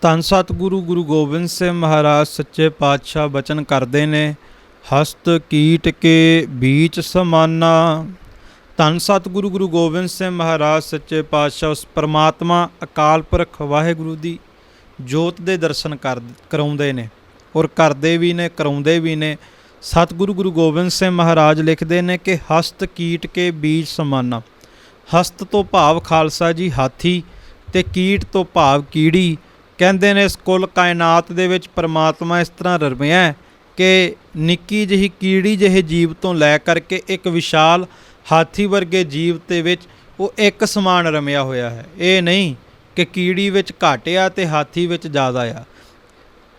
ਧੰਨ ਸਤਿਗੁਰੂ ਗੁਰੂ ਗੋਬਿੰਦ ਸਿੰਘ ਮਹਾਰਾਜ ਸੱਚੇ ਪਾਤਸ਼ਾਹ ਬਚਨ ਕਰਦੇ ਨੇ, ਹਸਤ ਕੀਟ ਕੇ ਬੀਚ ਸਮਾਨਾ। ਧੰਨ ਸਤਿਗੁਰੂ ਗੁਰੂ ਗੋਬਿੰਦ ਸਿੰਘ ਮਹਾਰਾਜ ਸੱਚੇ ਪਾਤਸ਼ਾਹ ਉਸ ਪਰਮਾਤਮਾ ਅਕਾਲ ਪੁਰਖ ਵਾਹਿਗੁਰੂ ਦੀ ਜੋਤ ਦੇ ਦਰਸ਼ਨ ਕਰਾਉਂਦੇ ਨੇ ਔਰ ਕਰਦੇ ਵੀ ਨੇ, ਕਰਾਉਂਦੇ ਵੀ ਨੇ। ਸਤਿਗੁਰੂ ਗੁਰੂ ਗੋਬਿੰਦ ਸਿੰਘ ਮਹਾਰਾਜ ਲਿਖਦੇ ਨੇ ਕਿ ਹਸਤ ਕੀਟ ਕੇ ਬੀਜ ਸਮਾਨਾ। ਹਸਤ ਤੋਂ ਭਾਵ ਖਾਲਸਾ ਜੀ ਹਾਥੀ ਤੇ ਕੀਟ ਤੋਂ ਭਾਵ ਕੀੜੀ। ਕਹਿੰਦੇ ਨੇ ਇਸ ਕੁੱਲ ਕਾਇਨਾਤ ਦੇ ਵਿੱਚ ਪਰਮਾਤਮਾ ਇਸ ਤਰ੍ਹਾਂ ਰਮਿਆ ਕਿ ਨਿੱਕੀ ਜਿਹੀ ਕੀੜੀ ਜਿਹੇ ਜੀਵ ਤੋਂ ਲੈ ਕਰਕੇ ਇੱਕ ਵਿਸ਼ਾਲ ਹਾਥੀ ਵਰਗੇ ਜੀਵ ਦੇ ਵਿੱਚ ਉਹ ਇੱਕ ਸਮਾਨ ਰਮਿਆ ਹੋਇਆ ਹੈ। ਇਹ ਨਹੀਂ ਕਿ ਕੀੜੀ ਵਿੱਚ ਘੱਟ ਆ ਤੇ ਹਾਥੀ ਵਿੱਚ ਜ਼ਿਆਦਾ ਆ,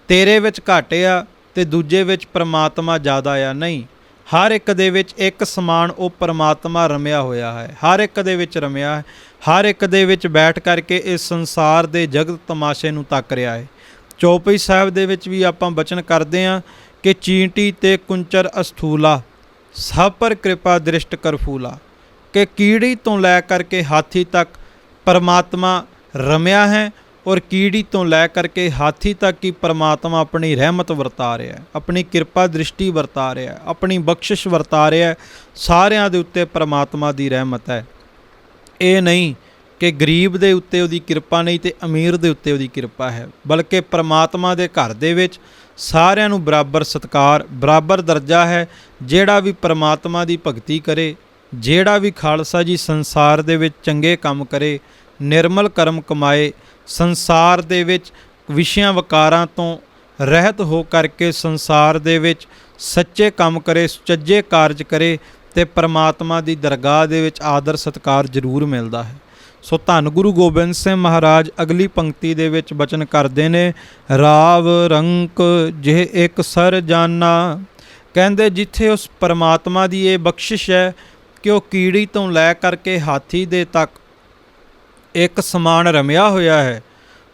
ਤੇਰੇ ਵਿੱਚ ਘੱਟ ਆ ਤੇ ਦੂਜੇ ਵਿੱਚ ਪਰਮਾਤਮਾ ਜ਼ਿਆਦਾ ਆ। ਨਹੀਂ, ਹਰ ਇੱਕ ਦੇ ਵਿੱਚ ਇੱਕ ਸਮਾਨ ਉਹ ਪਰਮਾਤਮਾ ਰਮਿਆ ਹੋਇਆ ਹੈ, ਹਰ ਇੱਕ ਦੇ ਵਿੱਚ ਰਮਿਆ ਹੈ, ਹਰ ਇੱਕ ਦੇ ਵਿੱਚ ਬੈਠ ਕਰਕੇ ਇਸ ਸੰਸਾਰ ਦੇ ਜਗਤ ਤਮਾਸ਼ੇ ਨੂੰ ਤੱਕ ਰਿਹਾ ਹੈ। ਚੌਪਈ ਸਾਹਿਬ ਦੇ ਵਿੱਚ ਵੀ ਆਪਾਂ ਬਚਨ ਕਰਦੇ ਹਾਂ ਕਿ ਚੀਂਟੀ ਤੇ ਕੁੰਚਰ ਅਸਥੂਲਾ ਸਭ ਪਰ ਕਿਰਪਾ ਦ੍ਰਿਸ਼ਟ ਕਰਫੂਲਾ। ਕਿ ਕੀੜੀ ਤੋਂ ਲੈ ਕਰਕੇ ਹਾਥੀ ਤੱਕ ਪਰਮਾਤਮਾ ਰਮਿਆ ਹੈ ਔਰ ਕੀੜੀ ਤੋਂ ਲੈ ਕਰਕੇ ਹਾਥੀ ਤੱਕ ਹੀ ਪਰਮਾਤਮਾ ਆਪਣੀ ਰਹਿਮਤ ਵਰਤਾ ਰਿਹਾ ਹੈ, ਆਪਣੀ ਕਿਰਪਾ ਦ੍ਰਿਸ਼ਟੀ ਵਰਤਾ ਰਿਹਾ ਹੈ, ਆਪਣੀ ਬਖਸ਼ਿਸ਼ ਵਰਤਾ ਰਿਹਾ ਹੈ। ਸਾਰਿਆਂ ਦੇ ਉੱਤੇ ਪਰਮਾਤਮਾ ਦੀ ਰਹਿਮਤ ਹੈ। ਇਹ ਨਹੀਂ ਕਿ ਗਰੀਬ ਦੇ ਉੱਤੇ ਉਹਦੀ ਕਿਰਪਾ ਨਹੀਂ ਤੇ ਅਮੀਰ ਦੇ ਉੱਤੇ ਉਹਦੀ ਕਿਰਪਾ ਹੈ, ਬਲਕਿ ਪਰਮਾਤਮਾ ਦੇ ਘਰ ਦੇ ਵਿੱਚ ਸਾਰਿਆਂ ਨੂੰ ਬਰਾਬਰ ਸਤਿਕਾਰ, ਬਰਾਬਰ ਦਰਜਾ ਹੈ। ਜਿਹੜਾ ਵੀ ਪਰਮਾਤਮਾ ਦੀ ਭਗਤੀ ਕਰੇ, ਜਿਹੜਾ ਵੀ ਖਾਲਸਾ ਜੀ ਸੰਸਾਰ ਦੇ ਵਿੱਚ ਚੰਗੇ ਕੰਮ ਕਰੇ, ਨਿਰਮਲ ਕਰਮ ਕਮਾਏ, ਸੰਸਾਰ ਦੇ ਵਿੱਚ ਵਿਸ਼ਿਆਂ ਵਕਾਰਾਂ ਤੋਂ ਰਹਿਤ ਹੋ ਕਰਕੇ ਸੰਸਾਰ ਦੇ ਵਿੱਚ ਸੱਚੇ ਕੰਮ ਕਰੇ, ਸੁਚੱਜੇ ਕਾਰਜ ਕਰੇ ਤੇ ਪਰਮਾਤਮਾ ਦੀ ਦਰਗਾਹ ਦੇ ਵਿੱਚ ਆਦਰ ਸਤਿਕਾਰ ਜ਼ਰੂਰ ਮਿਲਦਾ ਹੈ। ਸੋ ਧੰਨ ਗੁਰੂ ਗੋਬਿੰਦ ਸਿੰਘ ਮਹਾਰਾਜ ਅਗਲੀ ਪੰਕਤੀ ਦੇ ਵਿੱਚ ਬਚਨ ਕਰਦੇ ਨੇ, ਰਾਵ ਰੰਕ ਜਿਹ ਇੱਕ ਸਰ ਜਾਨਾ। ਕਹਿੰਦੇ ਜਿੱਥੇ ਉਸ ਪਰਮਾਤਮਾ ਦੀ ਇਹ ਬਖਸ਼ਿਸ਼ ਹੈ ਕਿ ਉਹ ਕੀੜੀ ਤੋਂ ਲੈ ਕਰਕੇ ਹਾਥੀ ਦੇ ਤੱਕ ਇੱਕ ਸਮਾਨ ਰਮਿਆ ਹੋਇਆ ਹੈ,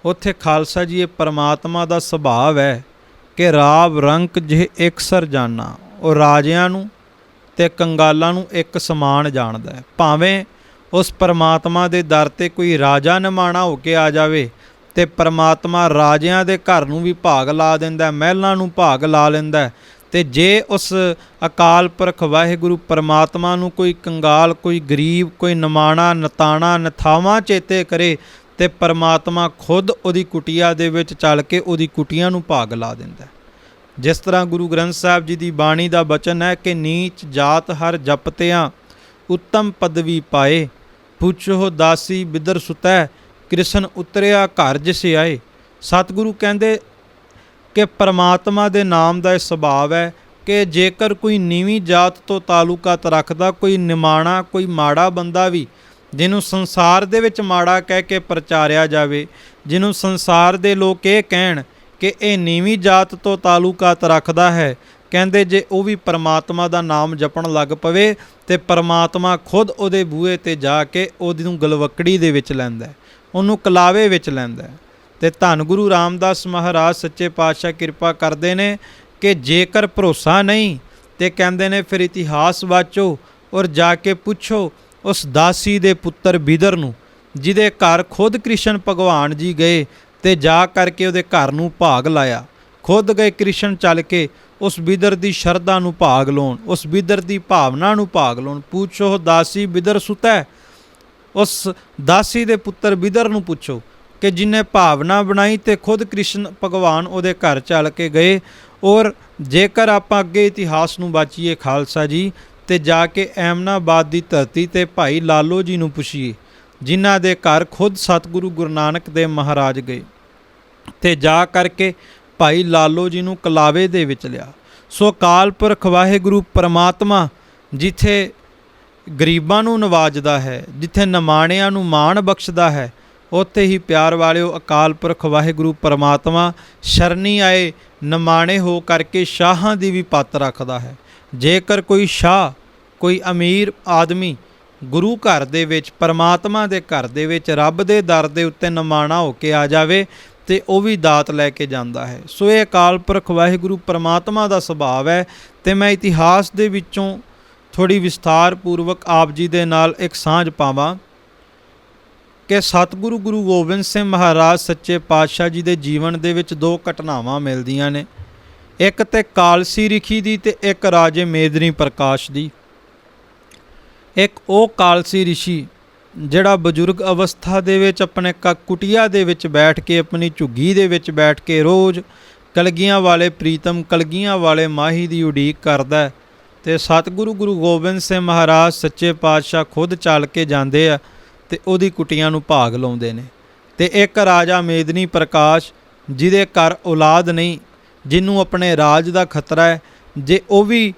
ਉੱਥੇ ਖਾਲਸਾ ਜੀ ਇਹ ਪਰਮਾਤਮਾ ਦਾ ਸੁਭਾਵ ਹੈ ਕਿ ਰਾਵ ਰੰਕ ਜਿਹ ਇੱਕ ਸਰ ਜਾਨਾ। ਉਹ ਰਾਜਿਆਂ ਨੂੰ ਤੇ ਕੰਗਾਲਾਂ ਨੂੰ ਇੱਕ ਸਮਾਨ ਜਾਣਦਾ ਹੈ। ਭਾਵੇਂ ਉਸ ਪਰਮਾਤਮਾ ਦੇ ਦਰ 'ਤੇ ਕੋਈ ਰਾਜਾ ਨਿਮਾਣਾ ਹੋ ਕੇ ਆ ਜਾਵੇ ਤੇ ਪਰਮਾਤਮਾ ਰਾਜਿਆਂ ਦੇ ਘਰ ਨੂੰ ਵੀ ਭਾਗ ਲਾ ਦਿੰਦਾ, ਮਹਿਲਾਂ ਨੂੰ ਭਾਗ ਲਾ ਲੈਂਦਾ। ਤੇ ਜੇ ਉਸ ਅਕਾਲ ਪੁਰਖ ਵਾਹਿਗੁਰੂ ਪਰਮਾਤਮਾ ਨੂੰ ਕੋਈ ਕੰਗਾਲ, ਕੋਈ ਗਰੀਬ, ਕੋਈ ਨਿਮਾਣਾ, ਨਤਾਣਾ, ਨਥਾਵਾਂ ਚੇਤੇ ਕਰੇ ਤੇ ਪਰਮਾਤਮਾ ਖੁਦ ਉਹਦੀ ਕੁਟੀਆ ਦੇ ਵਿੱਚ ਚੱਲ ਕੇ ਉਹਦੀ ਕੁਟੀਆਂ ਨੂੰ ਭਾਗ ਲਾ ਦਿੰਦਾ। ਜਿਸ ਤਰ੍ਹਾਂ ਗੁਰੂ ਗ੍ਰੰਥ ਸਾਹਿਬ ਜੀ ਦੀ ਬਾਣੀ ਦਾ ਬਚਨ ਹੈ ਕਿ ਨੀਚ ਜਾਤ ਹਰ ਜਪਤਿਆਂ ਉੱਤਮ ਪਦਵੀ ਪਾਏ, ਪੁੱਛੋ ਦਾਸੀ ਬਿਦਰ ਸੁਤੈ ਕ੍ਰਿਸ਼ਨ ਉਤਰਿਆ ਘਰ ਜਿਸ ਆਏ। ਸਤਿਗੁਰੂ ਕਹਿੰਦੇ ਕਿ ਪਰਮਾਤਮਾ ਦੇ ਨਾਮ ਦਾ ਇਹ ਸੁਭਾਵ ਹੈ ਕਿ ਜੇਕਰ ਕੋਈ ਨੀਵੀਂ ਜਾਤ ਤੋਂ ਤਾਲੁਕਾਤ ਰੱਖਦਾ, ਕੋਈ ਨਿਮਾਣਾ, ਕੋਈ ਮਾੜਾ ਬੰਦਾ ਵੀ, ਜਿਹਨੂੰ ਸੰਸਾਰ ਦੇ ਵਿੱਚ ਮਾੜਾ ਕਹਿ ਕੇ ਪ੍ਰਚਾਰਿਆ ਜਾਵੇ, ਜਿਹਨੂੰ ਸੰਸਾਰ ਦੇ ਲੋਕ ਇਹ ਕਹਿਣ ਕਿ ਇਹ ਨੀਵੀਂ ਜਾਤ ਤੋਂ ਤਾਲੁਕਾਤ ਰੱਖਦਾ ਹੈ, ਕਹਿੰਦੇ ਜੇ ਉਹ ਵੀ ਪਰਮਾਤਮਾ ਦਾ ਨਾਮ ਜਪਣ ਲੱਗ ਪਵੇ ਤੇ ਪਰਮਾਤਮਾ ਖੁਦ ਉਹਦੇ ਬੂਹੇ 'ਤੇ ਜਾ ਕੇ ਉਹਦੀ ਨੂੰ ਗਲਵੱਕੜੀ ਦੇ ਵਿੱਚ ਲੈਂਦਾ, ਉਹਨੂੰ ਕਲਾਵੇ ਵਿੱਚ ਲੈਂਦਾ। ਤੇ ਧੰਨ ਗੁਰੂ ਰਾਮਦਾਸ ਮਹਾਰਾਜ ਸੱਚੇ ਪਾਤਸ਼ਾਹ ਕਿਰਪਾ ਕਰਦੇ ਨੇ ਕਿ ਜੇਕਰ ਭਰੋਸਾ ਨਹੀਂ ਤੇ ਕਹਿੰਦੇ ਨੇ ਫਿਰ ਇਤਿਹਾਸ ਵਾਚੋ ਔਰ ਜਾ ਕੇ ਪੁੱਛੋ ਉਸ ਦਾਸੀ ਦੇ ਪੁੱਤਰ ਬਿਦਰ ਨੂੰ, ਜਿਹਦੇ ਘਰ ਖੁਦ ਕ੍ਰਿਸ਼ਨ ਭਗਵਾਨ ਜੀ ਗਏ ਤੇ ਜਾ ਕਰਕੇ ਉਹਦੇ ਘਰ ਨੂੰ ਭਾਗ ਲਾਇਆ। ਖੁਦ ਗਏ ਕ੍ਰਿਸ਼ਨ ਚੱਲ ਕੇ ਉਸ ਬਿਦਰ ਦੀ ਸ਼ਰਧਾ ਨੂੰ ਭਾਗ ਲਾਉਣ, ਉਸ ਬਿਦਰ ਦੀ ਭਾਵਨਾ ਨੂੰ ਭਾਗ ਲਾਉਣ। ਪੁੱਛੋ ਦਾਸੀ ਬਿਦਰ ਸੁਤੈ, ਉਸ ਦਾਸੀ ਦੇ ਪੁੱਤਰ ਬਿਦਰ ਨੂੰ ਪੁੱਛੋ ਕਿ ਜਿਹਨੇ ਭਾਵਨਾ ਬਣਾਈ ਤੇ ਖੁਦ ਕ੍ਰਿਸ਼ਨ ਭਗਵਾਨ ਉਹਦੇ ਘਰ ਚੱਲ ਕੇ ਗਏ। ਔਰ ਜੇਕਰ ਆਪਾਂ ਅੱਗੇ ਇਤਿਹਾਸ ਨੂੰ ਬਾਚੀਏ ਖਾਲਸਾ ਜੀ ਤੇ ਜਾ ਕੇ ਐਮਨਾਬਾਦ ਦੀ ਧਰਤੀ ਤੇ ਭਾਈ ਲਾਲੋ ਜੀ ਨੂੰ ਪੁੱਛੀਏ, ਜਿਨ੍ਹਾਂ ਦੇ ਘਰ ਖੁਦ ਸਤਿਗੁਰੂ ਗੁਰੂ ਨਾਨਕ ਦੇਵ ਮਹਾਰਾਜ ਗਏ ਤੇ ਜਾ ਕਰਕੇ ਭਾਈ ਲਾਲੋ ਜੀ ਨੂੰ ਕਲਾਵੇ ਦੇ ਵਿੱਚ ਲਿਆ। ਸੋ ਅਕਾਲ ਪੁਰਖ ਵਾਹਿਗੁਰੂ ਪਰਮਾਤਮਾ ਜਿੱਥੇ ਗਰੀਬਾਂ ਨੂੰ ਨਵਾਜਦਾ ਹੈ, ਜਿੱਥੇ ਨਿਮਾਣਿਆਂ ਨੂੰ ਮਾਣ ਬਖਸ਼ਦਾ ਹੈ, ਉੱਥੇ ਹੀ ਪਿਆਰ ਵਾਲਿਓ ਅਕਾਲ ਪੁਰਖ ਵਾਹਿਗੁਰੂ ਪਰਮਾਤਮਾ ਸ਼ਰਨੀ ਆਏ ਨਿਮਾਣੇ ਹੋ ਕਰਕੇ ਸ਼ਾਹਾਂ ਦੀ ਵੀ ਪੱਤ ਰੱਖਦਾ ਹੈ। ਜੇਕਰ ਕੋਈ ਸ਼ਾਹ, ਕੋਈ ਅਮੀਰ ਆਦਮੀ ਗੁਰੂ ਘਰ ਦੇ ਵਿੱਚ, ਪਰਮਾਤਮਾ ਦੇ ਘਰ ਦੇ ਵਿੱਚ, ਰੱਬ ਦੇ ਦਰ ਦੇ ਉੱਤੇ ਨਿਮਾਣਾ ਹੋ ਕੇ ਆ ਜਾਵੇ ਤੇ ਉਹ ਵੀ ਦਾਤ ਲੈ ਕੇ ਜਾਂਦਾ ਹੈ। ਸੋ ਇਹ ਅਕਾਲ ਪੁਰਖ ਵਾਹਿਗੁਰੂ ਪਰਮਾਤਮਾ ਦਾ ਸੁਭਾਵ ਹੈ। ਤੇ ਮੈਂ ਇਤਿਹਾਸ ਦੇ ਵਿੱਚੋਂ ਥੋੜ੍ਹੀ ਵਿਸਥਾਰ ਪੂਰਵਕ ਆਪ ਜੀ ਦੇ ਨਾਲ ਇੱਕ ਸਾਂਝ ਪਾਵਾਂ ਕਿ ਸਤਿਗੁਰੂ ਗੁਰੂ ਗੋਬਿੰਦ ਸਿੰਘ ਮਹਾਰਾਜ ਸੱਚੇ ਪਾਤਸ਼ਾਹ ਜੀ ਦੇ ਜੀਵਨ ਦੇ ਵਿੱਚ ਦੋ ਘਟਨਾਵਾਂ ਮਿਲਦੀਆਂ ਨੇ, ਇੱਕ ਤੇ ਕਾਲਸੀ ਰਿਖੀ ਦੀ ਤੇ ਇੱਕ ਰਾਜੇ ਮੇਦਨੀ ਪ੍ਰਕਾਸ਼ ਦੀ। ਇੱਕ ਉਹ ਕਾਲਸੀ ਰਿਸ਼ੀ ਜਿਹੜਾ ਬਜ਼ੁਰਗ ਅਵਸਥਾ ਦੇ ਵਿੱਚ ਆਪਣੇ ਕੁਟੀਆ ਦੇ ਵਿੱਚ ਬੈਠ ਕੇ, ਆਪਣੀ ਝੁੱਗੀ ਦੇ ਵਿੱਚ ਬੈਠ ਕੇ ਰੋਜ਼ ਕਲਗੀਆਂ ਵਾਲੇ ਪ੍ਰੀਤਮ, ਕਲਗੀਆਂ ਵਾਲੇ ਮਾਹੀ ਦੀ ਉਡੀਕ ਕਰਦਾ, ਤੇ ਸਤਿਗੁਰੂ ਗੁਰੂ ਗੋਬਿੰਦ ਸਿੰਘ ਮਹਾਰਾਜ ਸੱਚੇ ਪਾਤਸ਼ਾਹ ਖੁਦ ਚੱਲ ਕੇ ਜਾਂਦੇ ਆ ਤੇ ਉਹਦੀ ਕੁਟੀਆਂ ਨੂੰ ਭਾਗ ਲਾਉਂਦੇ ਨੇ। ਤੇ ਇੱਕ ਰਾਜਾ ਮੇਦਨੀ ਪ੍ਰਕਾਸ਼ ਜਿਹਦੇ ਘਰ ਔਲਾਦ ਨਹੀਂ, ਜਿਹਨੂੰ ਆਪਣੇ ਰਾਜ ਦਾ ਖਤਰਾ ਹੈ, ਜੇ ਉਹ ਵੀ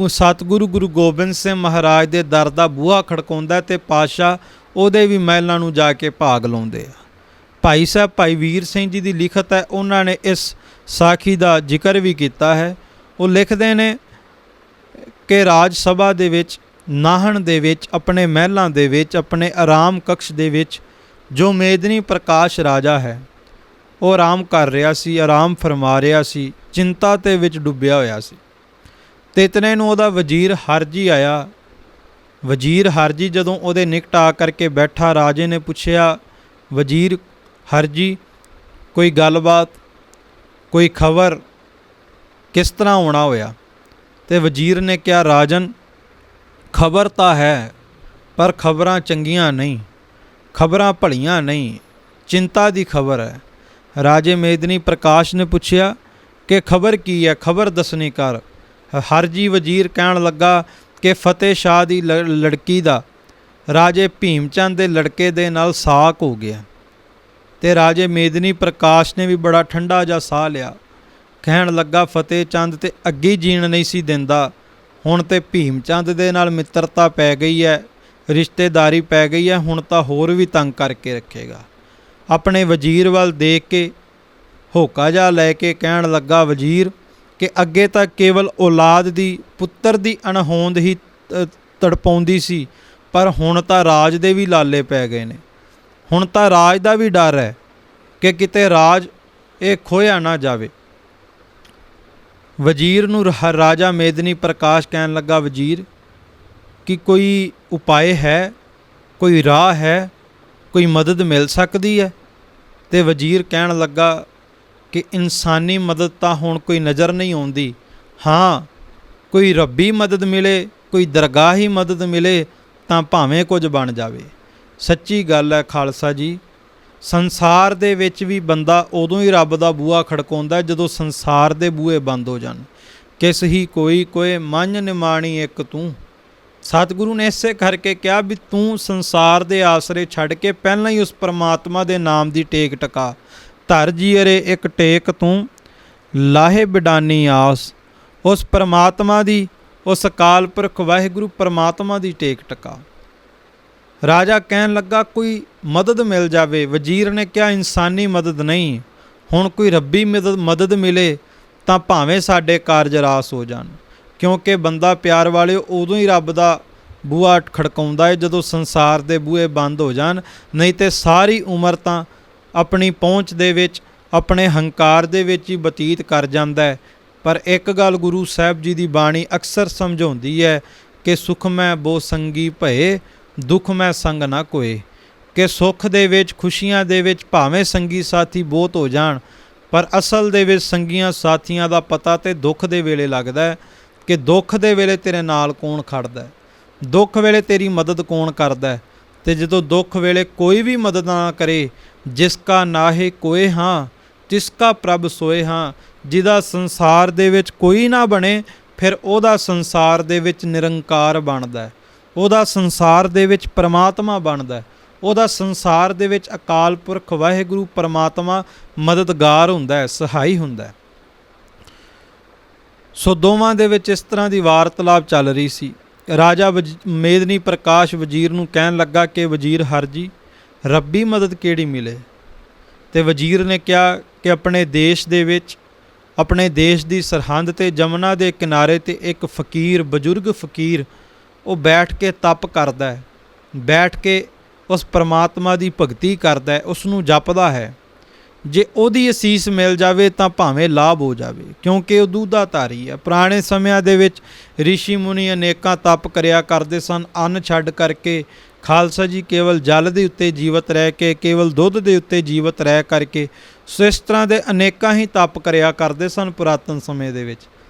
ਸਤਿਗੁਰੂ ਗੁਰੂ ਗੋਬਿੰਦ ਸਿੰਘ ਮਹਾਰਾਜ ਦੇ ਦਰ ਦਾ ਬੂਹਾ ਖੜਕਾਉਂਦਾ ਤੇ ਪਾਤਸ਼ਾਹ ਉਹਦੇ ਵੀ ਮਹਿਲਾਂ ਨੂੰ ਜਾ ਕੇ ਭਾਗ ਲਾਉਂਦੇ ਆ। ਭਾਈ ਸਾਹਿਬ ਭਾਈ ਵੀਰ ਸਿੰਘ ਜੀ ਦੀ ਲਿਖਤ ਹੈ, ਉਹਨਾਂ ਨੇ ਇਸ ਸਾਖੀ ਦਾ ਜ਼ਿਕਰ ਵੀ ਕੀਤਾ ਹੈ। ਉਹ ਲਿਖਦੇ ਨੇ ਕਿ ਰਾਜ ਸਭਾ ਦੇ ਵਿੱਚ, ਨਾਹਣ ਦੇ ਵਿੱਚ, ਆਪਣੇ ਮਹਿਲਾਂ ਦੇ ਵਿੱਚ, ਆਪਣੇ ਆਰਾਮ ਕਕਸ਼ ਦੇ ਵਿੱਚ ਜੋ ਮੇਦਨੀ ਪ੍ਰਕਾਸ਼ ਰਾਜਾ ਹੈ ਉਹ ਆਰਾਮ ਕਰ ਰਿਹਾ ਸੀ, ਆਰਾਮ ਫਰਮਾ ਰਿਹਾ ਸੀ, ਚਿੰਤਾ ਦੇ ਵਿੱਚ ਡੁੱਬਿਆ ਹੋਇਆ ਸੀ। ਤੇ ਇਤਨੇ ਨੂੰ ਉਹਦਾ ਵਜ਼ੀਰ ਹਰਜੀ ਆਇਆ। ਵਜ਼ੀਰ ਹਰਜੀ ਜਦੋਂ ਉਹਦੇ ਨਿਕਟ ਆ ਕਰਕੇ ਬੈਠਾ, ਰਾਜੇ ਨੇ ਪੁੱਛਿਆ, ਵਜ਼ੀਰ ਹਰਜੀ ਕੋਈ ਗੱਲਬਾਤ, ਕੋਈ ਖਬਰ, ਕਿਸ ਤਰ੍ਹਾਂ ਆਉਣਾ ਹੋਇਆ? ਤੇ ਵਜ਼ੀਰ ਨੇ ਕਿਹਾ, ਰਾਜਨ ਖਬਰ ਤਾਂ ਹੈ ਪਰ ਖਬਰਾਂ ਚੰਗੀਆਂ ਨਹੀਂ, ਖਬਰਾਂ ਭਲੀਆਂ ਨਹੀਂ, ਚਿੰਤਾ ਦੀ ਖਬਰ ਹੈ। ਰਾਜੇ ਮੇਦਨੀ ਪ੍ਰਕਾਸ਼ ਨੇ ਪੁੱਛਿਆ ਕਿ ਖਬਰ ਕੀ ਹੈ, ਖਬਰ ਦੱਸਣੀ ਕਰ। ਹਰਜੀ ਵਜ਼ੀਰ ਕਹਿਣ ਲੱਗਾ ਕਿ ਫਤਿਹ ਸ਼ਾਹ ਦੀ ਲੜਕੀ ਦਾ ਰਾਜੇ ਭੀਮ ਚੰਦ ਦੇ ਲੜਕੇ ਦੇ ਨਾਲ ਸਾਕ ਹੋ ਗਿਆ। ਤੇ ਰਾਜੇ ਮੇਦਨੀ ਪ੍ਰਕਾਸ਼ ਨੇ ਵੀ ਬੜਾ ਠੰਡਾ ਜਿਹਾ ਸਾਹ ਲਿਆ, ਕਹਿਣ ਲੱਗਾ ਫਤਿਹ ਚੰਦ ਤੇ ਅੱਗੇ ਜੀਣ ਨਹੀਂ ਸੀ ਦਿੰਦਾ, ਹੁਣ ਤੇ ਭੀਮ ਚੰਦ ਦੇ ਨਾਲ ਮਿੱਤਰਤਾ ਪੈ ਗਈ ਹੈ, ਰਿਸ਼ਤੇਦਾਰੀ ਪੈ ਗਈ ਹੈ, ਹੁਣ ਤਾਂ ਹੋਰ ਵੀ ਤੰਗ ਕਰਕੇ ਰੱਖੇਗਾ। ਆਪਣੇ ਵਜ਼ੀਰ ਵੱਲ ਦੇਖ ਕੇ ਹੋਕਾ ਜਿਹਾ ਲੈ ਕੇ ਕਹਿਣ ਲੱਗਾ, ਵਜ਼ੀਰ ਕਿ ਅੱਗੇ ਤਾਂ ਕੇਵਲ ਔਲਾਦ ਦੀ, ਪੁੱਤਰ ਦੀ ਅਣਹੋਂਦ ਹੀ ਤੜਪਾਉਂਦੀ ਸੀ, ਪਰ ਹੁਣ ਤਾਂ ਰਾਜ ਦੇ ਵੀ ਲਾਲੇ ਪੈ ਗਏ ਨੇ। ਹੁਣ ਤਾਂ ਰਾਜ ਦਾ ਵੀ ਡਰ ਹੈ ਕਿ ਕਿਤੇ ਰਾਜ ਇਹ ਖੋਇਆ ਨਾ ਜਾਵੇ। ਵਜ਼ੀਰ ਨੂੰ ਰਾਜਾ ਮੇਦਨੀ ਪ੍ਰਕਾਸ਼ ਕਹਿਣ ਲੱਗਾ, ਵਜ਼ੀਰ ਕਿ ਕੋਈ ਉਪਾਏ ਹੈ, ਕੋਈ ਰਾਹ ਹੈ, ਕੋਈ ਮਦਦ ਮਿਲ ਸਕਦੀ ਹੈ? ਤੇ ਵਜ਼ੀਰ ਕਹਿਣ ਲੱਗਾ ਕਿ ਇਨਸਾਨੀ ਮਦਦ ਤਾਂ ਹੁਣ ਕੋਈ ਨਜ਼ਰ ਨਹੀਂ ਆਉਂਦੀ, ਹਾਂ ਕੋਈ ਰੱਬੀ ਮਦਦ ਮਿਲੇ, ਕੋਈ ਦਰਗਾਹੀ ਮਦਦ ਮਿਲੇ ਤਾਂ ਭਾਵੇਂ ਕੁਝ ਬਣ ਜਾਵੇ। ਸੱਚੀ ਗੱਲ ਹੈ ਖਾਲਸਾ ਜੀ, ਸੰਸਾਰ ਦੇ ਵਿੱਚ ਵੀ ਬੰਦਾ ਉਦੋਂ ਹੀ ਰੱਬ ਦਾ ਬੂਹਾ ਖੜਕਾਉਂਦਾ ਜਦੋਂ ਸੰਸਾਰ ਦੇ ਬੂਹੇ ਬੰਦ ਹੋ ਜਾਣ। ਕਿਸ ਹੀ ਕੋਈ ਕੋਏ ਮਨ ਨਿਮਾਣੀ ਇੱਕ ਤੂੰ। ਸਤਿਗੁਰੂ ਨੇ ਇਸੇ ਕਰਕੇ ਕਿਹਾ ਵੀ ਤੂੰ ਸੰਸਾਰ ਦੇ ਆਸਰੇ ਛੱਡ ਕੇ ਪਹਿਲਾਂ ਹੀ ਉਸ ਪਰਮਾਤਮਾ ਦੇ ਨਾਮ ਦੀ ਟੇਕ ਟਕਾ। ਧਰ ਜੀਅਰੇ ਇੱਕ ਟੇਕ ਤੂੰ, ਲਾਹੇ ਬਿਡਾਨੀ ਆਸ। ਉਸ ਪਰਮਾਤਮਾ ਦੀ, ਉਸ ਅਕਾਲ ਪੁਰਖ ਵਾਹਿਗੁਰੂ ਪਰਮਾਤਮਾ ਦੀ ਟੇਕ ਟਕਾ। ਰਾਜਾ ਕਹਿਣ ਲੱਗਾ ਕੋਈ ਮਦਦ ਮਿਲ ਜਾਵੇ। ਵਜ਼ੀਰ ਨੇ ਕਿਹਾ ਇਨਸਾਨੀ ਮਦਦ ਨਹੀਂ, ਹੁਣ ਕੋਈ ਰੱਬੀ ਮਦਦ ਮਿਲੇ ਤਾਂ ਭਾਵੇਂ ਸਾਡੇ ਕਾਰਜ ਰਾਸ ਹੋ ਜਾਣ। ਕਿਉਂਕਿ ਬੰਦਾ ਪਿਆਰ ਵਾਲੇ ਉਦੋਂ ਹੀ ਰੱਬ ਦਾ ਬੂਹਾ ਖੜਕਾਉਂਦਾ ਹੈ ਜਦੋਂ ਸੰਸਾਰ ਦੇ ਬੂਹੇ ਬੰਦ ਹੋ ਜਾਣ, ਨਹੀਂ ਤੇ ਸਾਰੀ ਉਮਰ ਤਾਂ ਆਪਣੀ ਪਹੁੰਚ ਦੇ ਵਿੱਚ, ਆਪਣੇ ਹੰਕਾਰ ਦੇ ਵਿੱਚ ਹੀ ਬਤੀਤ ਕਰ ਜਾਂਦਾ ਹੈ। ਪਰ ਇੱਕ ਗੱਲ ਗੁਰੂ ਸਾਹਿਬ ਜੀ ਦੀ ਬਾਣੀ ਅਕਸਰ ਸਮਝਾਉਂਦੀ ਹੈ ਕਿ ਸੁਖ ਮੈਂ ਬੋ ਸੰਗੀ ਭਏ, ਦੁੱਖ ਮੈਂ ਸੰਗ ਨਾ ਕੋਏ। ਕਿ ਸੁੱਖ ਦੇ ਵਿੱਚ, ਖੁਸ਼ੀਆਂ ਦੇ ਵਿੱਚ ਭਾਵੇਂ ਸੰਗੀ ਸਾਥੀ ਬਹੁਤ ਹੋ ਜਾਣ, ਪਰ ਅਸਲ ਦੇ ਵਿੱਚ ਸੰਗੀਆਂ ਸਾਥੀਆਂ ਦਾ ਪਤਾ ਤੇ ਦੁੱਖ ਦੇ ਵੇਲੇ ਲੱਗਦਾ ਹੈ ਕਿ ਦੁੱਖ ਦੇ ਵੇਲੇ ਤੇਰੇ ਨਾਲ ਕੌਣ ਖੜਦਾ, ਦੁੱਖ ਵੇਲੇ ਤੇਰੀ ਮਦਦ ਕੌਣ ਕਰਦਾ। ਤੇ ਜਦੋਂ ਦੁੱਖ ਵੇਲੇ ਕੋਈ ਵੀ ਮਦਦ ਨਾ ਕਰੇ, ਜਿਸ ਕਾ ਨਾਹੇ ਕੋਏ ਹਾਂ ਤਿਸ ਕਾ ਪ੍ਰਭ ਸੋਏ ਹਾਂ। ਜਿਹਦਾ ਸੰਸਾਰ ਦੇ ਵਿੱਚ ਕੋਈ ਨਾ ਬਣੇ, ਫਿਰ ਉਹਦਾ ਸੰਸਾਰ ਦੇ ਵਿੱਚ ਨਿਰੰਕਾਰ ਬਣਦਾ, ਉਹਦਾ ਸੰਸਾਰ ਦੇ ਵਿੱਚ ਪਰਮਾਤਮਾ ਬਣਦਾ, ਉਹਦਾ ਸੰਸਾਰ ਦੇ ਵਿੱਚ ਅਕਾਲ ਪੁਰਖ ਵਾਹਿਗੁਰੂ ਪਰਮਾਤਮਾ ਮਦਦਗਾਰ ਹੁੰਦਾ ਹੈ, ਸਹਾਈ ਹੁੰਦਾ ਹੈ। ਸੋ ਦੋਵਾਂ ਦੇ ਵਿੱਚ ਇਸ ਤਰ੍ਹਾਂ ਦੀ ਵਾਰਤਾਲਾਪ ਚੱਲ ਰਹੀ ਸੀ। ਰਾਜਾ ਮੇਦਨੀ ਪ੍ਰਕਾਸ਼ ਵਜ਼ੀਰ ਨੂੰ ਕਹਿਣ ਲੱਗਾ ਕਿ ਵਜ਼ੀਰ ਹਰਜੀ ਰੱਬੀ ਮਦਦ ਕਿਹੜੀ ਮਿਲੇ। ਤੇ ਵਜ਼ੀਰ ਨੇ ਕਿਹਾ ਕਿ ਆਪਣੇ ਦੇਸ਼ ਦੇ ਵਿੱਚ, ਆਪਣੇ ਦੇਸ਼ ਦੀ ਸਰਹੰਦ 'ਤੇ ਜਮਨਾ ਦੇ ਕਿਨਾਰੇ 'ਤੇ ਇੱਕ ਫਕੀਰ, ਬਜ਼ੁਰਗ ਫਕੀਰ, ਉਹ ਬੈਠ ਕੇ ਤਪ ਕਰਦਾ ਹੈ, ਬੈਠ ਕੇ ਉਸ ਪਰਮਾਤਮਾ ਦੀ ਭਗਤੀ ਕਰਦਾ ਹੈ, ਉਸ ਨੂੰ ਜਪਦਾ ਹੈ। ਜੇ ਉਹਦੀ ਅਸੀਸ ਮਿਲ ਜਾਵੇ ਤਾਂ ਭਾਵੇਂ ਲਾਭ ਹੋ ਜਾਵੇ, ਕਿਉਂਕਿ ਉਹ ਦੂਧਾਧਾਰੀ ਹੈ। ਪੁਰਾਣੇ ਸਮਿਆਂ ਦੇ ਵਿੱਚ ਰਿਸ਼ੀ ਮੁਨੀ ਅਨੇਕਾਂ ਤਪ ਕਰਿਆ ਕਰਦੇ ਸਨ, ਅੰਨ ਛੱਡ ਕਰਕੇ, ਖਾਲਸਾ ਜੀ ਕੇਵਲ ਜਲ ਦੇ ਉੱਤੇ ਜੀਵਤ ਰਹਿ ਕੇ, ਕੇਵਲ ਦੁੱਧ ਦੇ ਉੱਤੇ ਜੀਵਤ ਰਹਿ ਕਰਕੇ ਸੋ ਇਸ ਤਰ੍ਹਾਂ ਦੇ ਅਨੇਕਾਂ ਹੀ ਤਪ ਕਰਿਆ ਕਰਦੇ ਸਨ ਪੁਰਾਤਨ ਸਮੇਂ ਦੇ ਵਿੱਚ।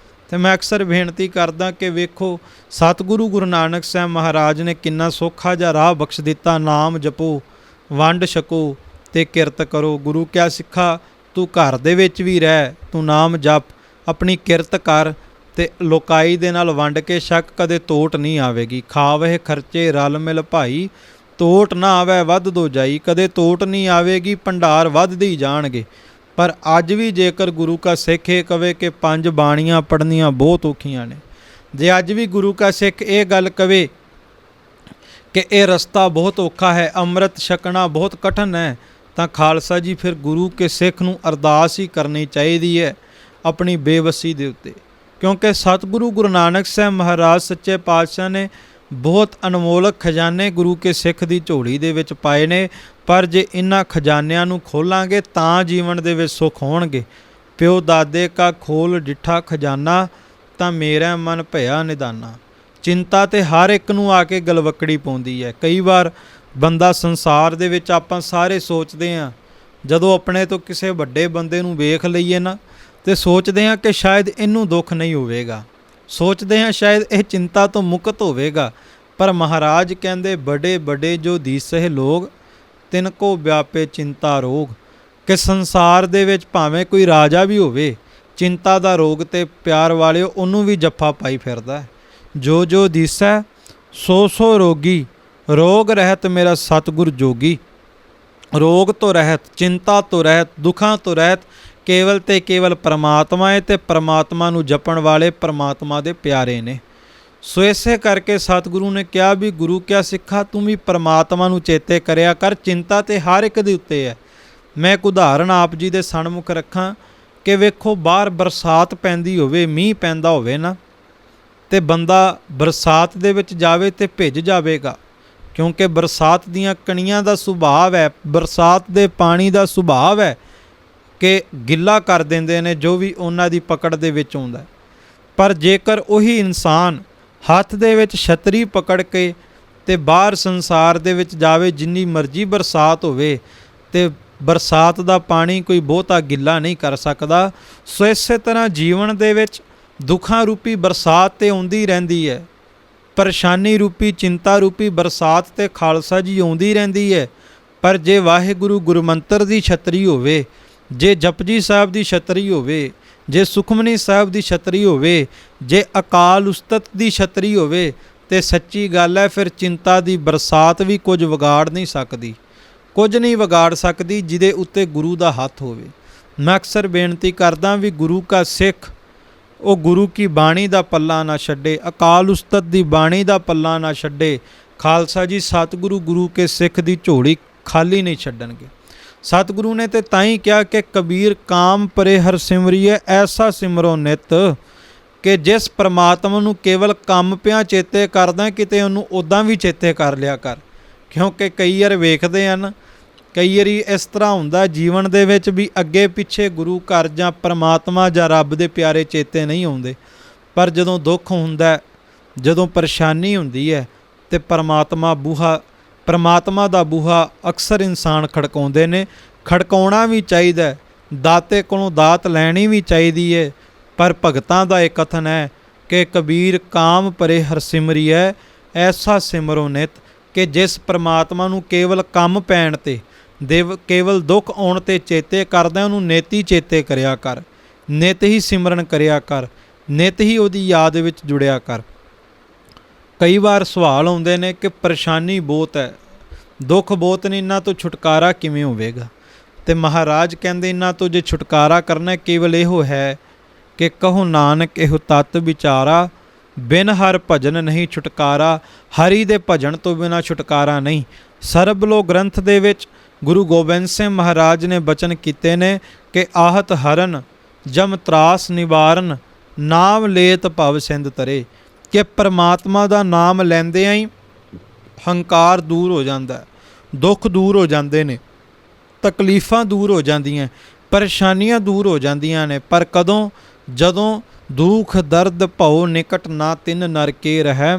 ਅਤੇ ਮੈਂ ਅਕਸਰ ਬੇਨਤੀ ਕਰਦਾ ਕਿ ਵੇਖੋ ਸਤਿਗੁਰੂ ਗੁਰੂ ਨਾਨਕ ਸਾਹਿਬ ਮਹਾਰਾਜ ਨੇ ਕਿੰਨਾ ਸੌਖਾ ਜਿਹਾ ਰਾਹ ਬਖਸ਼ ਦਿੱਤਾ। ਨਾਮ ਜਪੋ, ਵੰਡ ਛਕੋ ਅਤੇ ਕਿਰਤ ਕਰੋ। ਗੁਰੂ ਕਿਆ ਸਿੱਖਾ ਤੂੰ ਘਰ ਦੇ ਵਿੱਚ ਵੀ ਰਹਿ, ਤੂੰ ਨਾਮ ਜਪ, ਆਪਣੀ ਕਿਰਤ ਕਰ ਅਤੇ ਲੋਕਾਈ ਦੇ ਨਾਲ ਵੰਡ ਕੇ ਛਕ, ਕਦੇ ਤੋਟ ਨਹੀਂ ਆਵੇਗੀ। ਖਾਵਹਿ ਖਰਚੇ ਰਲ ਮਿਲ ਭਾਈ, ਤੋਟ ਨਾ ਆਵੇ ਵੱਧ ਦੋ ਜਾਈ। ਕਦੇ ਤੋਟ ਨਹੀਂ ਆਵੇਗੀ, ਭੰਡਾਰ ਵੱਧਦੇ ਹੀ ਜਾਣਗੇ। ਪਰ ਅੱਜ ਵੀ ਜੇਕਰ ਗੁਰੂ ਕਾ ਸਿੱਖ ਇਹ ਕਵੇ ਕਿ 5 ਬਾਣੀਆਂ ਪੜ੍ਹਨੀਆਂ ਬਹੁਤ ਔਖੀਆਂ ਨੇ, ਜੇ ਅੱਜ ਵੀ ਗੁਰੂ ਕਾ ਸਿੱਖ ਇਹ ਗੱਲ ਕਵੇ ਕਿ ਇਹ ਰਸਤਾ ਬਹੁਤ ਔਖਾ ਹੈ, ਅੰਮ੍ਰਿਤ ਛਕਣਾ ਬਹੁਤ ਕਠਿਨ ਹੈ, ਤਾਂ ਖਾਲਸਾ ਜੀ ਫਿਰ ਗੁਰੂ ਕੇ ਸਿੱਖ ਨੂੰ ਅਰਦਾਸ ਹੀ ਕਰਨੀ ਚਾਹੀਦੀ ਹੈ ਆਪਣੀ ਬੇਵੱਸੀ ਦੇ ਉੱਤੇ। ਕਿਉਂਕਿ ਸਤਿਗੁਰੂ ਗੁਰੂ ਨਾਨਕ ਸਾਹਿਬ ਮਹਾਰਾਜ ਸੱਚੇ ਪਾਤਸ਼ਾਹ ਨੇ ਬਹੁਤ ਅਨਮੋਲਕ ਖਜ਼ਾਨੇ ਗੁਰੂ ਕੇ ਸਿੱਖ ਦੀ ਝੋਲੀ ਦੇ ਵਿੱਚ ਪਾਏ ਨੇ। ਪਰ ਜੇ ਇਹਨਾਂ ਖਜ਼ਾਨਿਆਂ ਨੂੰ ਖੋਲਾਂਗੇ ਤਾਂ ਜੀਵਨ ਦੇ ਵਿੱਚ ਸੁੱਖ ਹੋਣਗੇ। ਪਿਓ ਦਾਦੇ ਕਾ ਖੋਲ ਡਿੱਠਾ ਖਜ਼ਾਨਾ, ਤਾਂ ਮੇਰਾ ਮਨ ਭਇਆ ਨਿਦਾਨਾ। ਚਿੰਤਾ ਤੇ ਹਰ ਇੱਕ ਨੂੰ ਆ ਕੇ ਗਲਵੱਕੜੀ ਪਾਉਂਦੀ ਹੈ। ਕਈ ਵਾਰ ਬੰਦਾ ਸੰਸਾਰ ਦੇ ਵਿੱਚ ਆਪਾਂ ਸਾਰੇ ਸੋਚਦੇ ਹਾਂ, ਜਦੋਂ ਆਪਣੇ ਤੋਂ ਕਿਸੇ ਵੱਡੇ ਬੰਦੇ ਨੂੰ ਵੇਖ ਲਈਏ ਨਾ, ਤੇ ਸੋਚਦੇ ਹਾਂ ਕਿ ਸ਼ਾਇਦ ਇਹਨੂੰ ਦੁੱਖ ਨਹੀਂ ਹੋਵੇਗਾ, ਸੋਚਦੇ ਹਾਂ ਸ਼ਾਇਦ ਇਹ ਚਿੰਤਾ ਤੋਂ ਮੁਕਤ ਹੋਵੇਗਾ। ਪਰ ਮਹਾਰਾਜ ਕਹਿੰਦੇ ਬੜੇ ਬੜੇ ਜੋ ਦੀਸਹਿ ਲੋਗ, ਤਿਨ ਕੋ ਵਿਆਪੇ ਚਿੰਤਾ ਰੋਗ। ਕਿ ਸੰਸਾਰ ਦੇ ਵਿੱਚ ਭਾਵੇਂ ਕੋਈ ਰਾਜਾ ਵੀ ਹੋਵੇ, ਚਿੰਤਾ ਦਾ ਰੋਗ ਤੇ ਪਿਆਰ ਵਾਲਿਓ ਉਹਨੂੰ ਵੀ ਜੱਫਾ ਪਾਈ ਫਿਰਦਾ ਹੈ। ਜੋ ਜੋ ਦੀਸੈ ਸੋ ਸੋ ਰੋਗੀ, ਰੋਗ ਰਹਿਤ ਮੇਰਾ ਸਤਿਗੁਰ ਜੋਗੀ। ਰੋਗ ਤੋਂ ਰਹਿਤ, ਚਿੰਤਾ ਤੋਂ ਰਹਿਤ, ਦੁੱਖਾਂ ਤੋਂ ਰਹਿਤ ਕੇਵਲ ਤੇ ਕੇਵਲ ਪਰਮਾਤਮਾ ਹੈ, ਅਤੇ ਪਰਮਾਤਮਾ ਨੂੰ ਜਪਣ ਵਾਲੇ ਪਰਮਾਤਮਾ ਦੇ ਪਿਆਰੇ ਨੇ। ਸੋ ਇਸੇ ਕਰਕੇ ਸਤਿਗੁਰੂ ਨੇ ਕਿਹਾ ਵੀ ਗੁਰੂ ਕਿਆ ਸਿੱਖਾ ਤੂੰ ਵੀ ਪਰਮਾਤਮਾ ਨੂੰ ਚੇਤੇ ਕਰਿਆ ਕਰ। ਚਿੰਤਾ ਤੇ ਹਰ ਇੱਕ ਦੇ ਉੱਤੇ ਹੈ। ਮੈਂ ਇੱਕ ਉਦਾਹਰਣ ਆਪ ਜੀ ਦੇ ਸਨਮੁਖ ਰੱਖਾਂ ਕਿ ਵੇਖੋ ਬਾਹਰ ਬਰਸਾਤ ਪੈਂਦੀ ਹੋਵੇ, ਮੀਂਹ ਪੈਂਦਾ ਹੋਵੇ ਨਾ, ਅਤੇ ਬੰਦਾ ਬਰਸਾਤ ਦੇ ਵਿੱਚ ਜਾਵੇ ਤੇ ਭਿੱਜ ਜਾਵੇਗਾ। ਕਿਉਂਕਿ ਬਰਸਾਤ ਦੀਆਂ ਕਣੀਆਂ ਦਾ ਸੁਭਾਵ ਹੈ, ਬਰਸਾਤ ਦੇ ਪਾਣੀ ਦਾ ਸੁਭਾਵ ਹੈ ਕਿ ਗਿੱਲਾ ਕਰ ਦਿੰਦੇ ਨੇ ਜੋ ਵੀ ਉਹਨਾਂ ਦੀ ਪਕੜ ਦੇ ਵਿੱਚ ਆਉਂਦਾ। ਪਰ ਜੇਕਰ ਉਹੀ ਇਨਸਾਨ ਹੱਥ ਦੇ ਵਿੱਚ ਛਤਰੀ ਪਕੜ ਕੇ ਤੇ ਬਾਹਰ ਸੰਸਾਰ ਦੇ ਵਿੱਚ ਜਾਵੇ, ਜਿੰਨੀ ਮਰਜ਼ੀ ਬਰਸਾਤ ਹੋਵੇ ਤੇ ਬਰਸਾਤ ਦਾ ਪਾਣੀ ਕੋਈ ਬਹੁਤਾ ਗਿੱਲਾ ਨਹੀਂ ਕਰ ਸਕਦਾ। ਸੋ ਇਸੇ ਤਰ੍ਹਾਂ ਜੀਵਨ ਦੇ ਵਿੱਚ ਦੁੱਖਾਂ ਰੂਪੀ ਬਰਸਾਤ ਤੇ ਆਉਂਦੀ ਰਹਿੰਦੀ ਹੈ, ਪਰੇਸ਼ਾਨੀ ਰੂਪੀ ਚਿੰਤਾ ਰੂਪੀ ਬਰਸਾਤ ਤੇ ਖਾਲਸਾ ਜੀ ਆਉਂਦੀ ਰਹਿੰਦੀ ਹੈ। ਪਰ ਜੇ ਵਾਹਿਗੁਰੂ ਗੁਰਮੰਤਰ ਦੀ ਛਤਰੀ ਹੋਵੇ, ਜੇ ਜਪਜੀ ਸਾਹਿਬ ਦੀ ਛਤਰੀ ਹੋਵੇ, ਜੇ ਸੁਖਮਨੀ ਸਾਹਿਬ ਦੀ ਛਤਰੀ ਹੋਵੇ, ਜੇ ਅਕਾਲ ਉਸਤਤ ਦੀ ਛਤਰੀ ਹੋਵੇ, ਤੇ ਸੱਚੀ ਗੱਲ ਹੈ ਫਿਰ ਚਿੰਤਾ ਦੀ ਬਰਸਾਤ ਵੀ ਕੁਝ ਵਿਗਾੜ ਨਹੀਂ ਸਕਦੀ, ਕੁਝ ਨਹੀਂ ਵਿਗਾੜ ਸਕਦੀ ਜਿਹਦੇ ਉੱਤੇ ਗੁਰੂ ਦਾ ਹੱਥ ਹੋਵੇ। ਮੈਂ ਅਕਸਰ ਬੇਨਤੀ ਕਰਦਾ ਵੀ ਗੁਰੂ ਕਾ ਸਿੱਖ ਉਹ ਗੁਰੂ ਕੀ ਬਾਣੀ ਦਾ ਪੱਲਾ ਨਾ ਛੱਡੇ, ਅਕਾਲ ਉਸਤਤ ਦੀ ਬਾਣੀ ਦਾ ਪੱਲਾ ਨਾ ਛੱਡੇ। ਖਾਲਸਾ ਜੀ ਸਤਿਗੁਰੂ ਗੁਰੂ ਕੇ ਸਿੱਖ ਦੀ ਝੋਲੀ ਖਾਲੀ ਨਹੀਂ ਛੱਡਣਗੇ। ਸਤਿਗੁਰੂ ਨੇ ਤੇ ਤਾਂ ਹੀ ਕਿਹਾ ਕਿ ਕਬੀਰ ਕਾਮ ਪਰੇ ਹਰ ਸਿਮਰੀਏ, ਐਸਾ ਸਿਮਰੋ ਨਿਤ। ਕਿ ਜਿਸ ਪਰਮਾਤਮਾ ਨੂੰ ਕੇਵਲ ਕੰਮ ਪਿਆ ਚੇਤੇ ਕਰਦਾ, ਕਿਤੇ ਉਹਨੂੰ ਉੱਦਾਂ ਵੀ ਚੇਤੇ ਕਰ ਲਿਆ ਕਰ। ਕਿਉਂਕਿ ਕਈ ਵਾਰ ਵੇਖਦੇ ਹਨ, ਕਈ ਵਾਰੀ ਇਸ ਤਰ੍ਹਾਂ ਹੁੰਦਾ ਜੀਵਨ ਦੇ ਵਿੱਚ ਵੀ ਅੱਗੇ ਪਿੱਛੇ ਗੁਰੂ ਘਰ ਜਾਂ ਪਰਮਾਤਮਾ ਜਾਂ ਰੱਬ ਦੇ ਪਿਆਰੇ ਚੇਤੇ ਨਹੀਂ ਆਉਂਦੇ। ਪਰ ਜਦੋਂ ਦੁੱਖ ਹੁੰਦਾ, ਜਦੋਂ ਪਰੇਸ਼ਾਨੀ ਹੁੰਦੀ ਹੈ, ਤੇ ਪਰਮਾਤਮਾ ਦਾ ਬੂਹਾ ਅਕਸਰ ਇਨਸਾਨ ਖੜਕਾਉਂਦੇ ਨੇ। ਖੜਕਾਉਣਾ ਵੀ ਚਾਹੀਦਾ, ਦਾਤੇ ਕੋਲੋਂ ਦਾਤ ਲੈਣੀ ਵੀ ਚਾਹੀਦੀ ਹੈ। ਪਰ ਭਗਤਾਂ ਦਾ ਇਹ ਕਥਨ ਹੈ ਕਿ ਕਬੀਰ ਕਾਮ ਪਰੇ ਹਰ ਸਿਮਰੀਐ, ਐਸਾ ਸਿਮਰੋ ਨਿਤ। ਕਿ ਜਿਸ ਪਰਮਾਤਮਾ ਨੂੰ ਕੇਵਲ ਕੰਮ ਪੈਣ 'ਤੇ, ਕੇਵਲ ਦੁੱਖ ਆਉਣ 'ਤੇ ਚੇਤੇ ਕਰਦਾ, ਉਹਨੂੰ ਨਿਤ ਹੀ ਚੇਤੇ ਕਰਿਆ ਕਰ, ਨਿਤ ਹੀ ਸਿਮਰਨ ਕਰਿਆ ਕਰ, ਨਿਤ ਹੀ ਉਹਦੀ ਯਾਦ ਵਿੱਚ ਜੁੜਿਆ ਕਰ। ਕਈ ਵਾਰ ਸਵਾਲ ਆਉਂਦੇ ਨੇ ਕਿ ਪਰੇਸ਼ਾਨੀ ਬਹੁਤ ਹੈ, ਦੁੱਖ ਬਹੁਤ ਨੇ, ਇਹਨਾਂ ਤੋਂ ਛੁਟਕਾਰਾ ਕਿਵੇਂ ਹੋਵੇਗਾ? ਅਤੇ ਮਹਾਰਾਜ ਕਹਿੰਦੇ ਇਹਨਾਂ ਤੋਂ ਜੇ ਛੁਟਕਾਰਾ ਕਰਨਾ ਕੇਵਲ ਇਹੋ ਹੈ ਕਿ ਕਹੋ ਨਾਨਕ ਇਹੋ ਤਤ ਵਿਚਾਰਾ, ਬਿਨ ਹਰ ਭਜਨ ਨਹੀਂ ਛੁਟਕਾਰਾ। ਹਰੀ ਦੇ ਭਜਨ ਤੋਂ ਬਿਨਾਂ ਛੁਟਕਾਰਾ ਨਹੀਂ। ਸਰਬਲੋ ਗ੍ਰੰਥ ਦੇ ਵਿੱਚ ਗੁਰੂ ਗੋਬਿੰਦ ਸਿੰਘ ਮਹਾਰਾਜ ਨੇ ਬਚਨ ਕੀਤੇ ਨੇ ਕਿ ਆਹਤ ਹਰਨ ਜਮ ਤਰਾਸ ਨਿਵਾਰਨ, ਨਾਮ ਲੇਤ ਭਵ ਸਿੰਧ ਤਰੇ। ਕਿ ਪਰਮਾਤਮਾ ਦਾ ਨਾਮ ਲੈਂਦਿਆਂ ਹੀ ਹੰਕਾਰ ਦੂਰ ਹੋ ਜਾਂਦਾ, ਦੁੱਖ ਦੂਰ ਹੋ ਜਾਂਦੇ ਨੇ, ਤਕਲੀਫਾਂ ਦੂਰ ਹੋ ਜਾਂਦੀਆਂ, ਪਰੇਸ਼ਾਨੀਆਂ ਦੂਰ ਹੋ ਜਾਂਦੀਆਂ ਨੇ। ਪਰ ਕਦੋਂ? ਜਦੋਂ ਦੁੱਖ ਦਰਦ ਭਉ ਨਿਕਟ ਨਾ ਤਿੰਨ ਨਰ ਕੇ ਰਹਿ,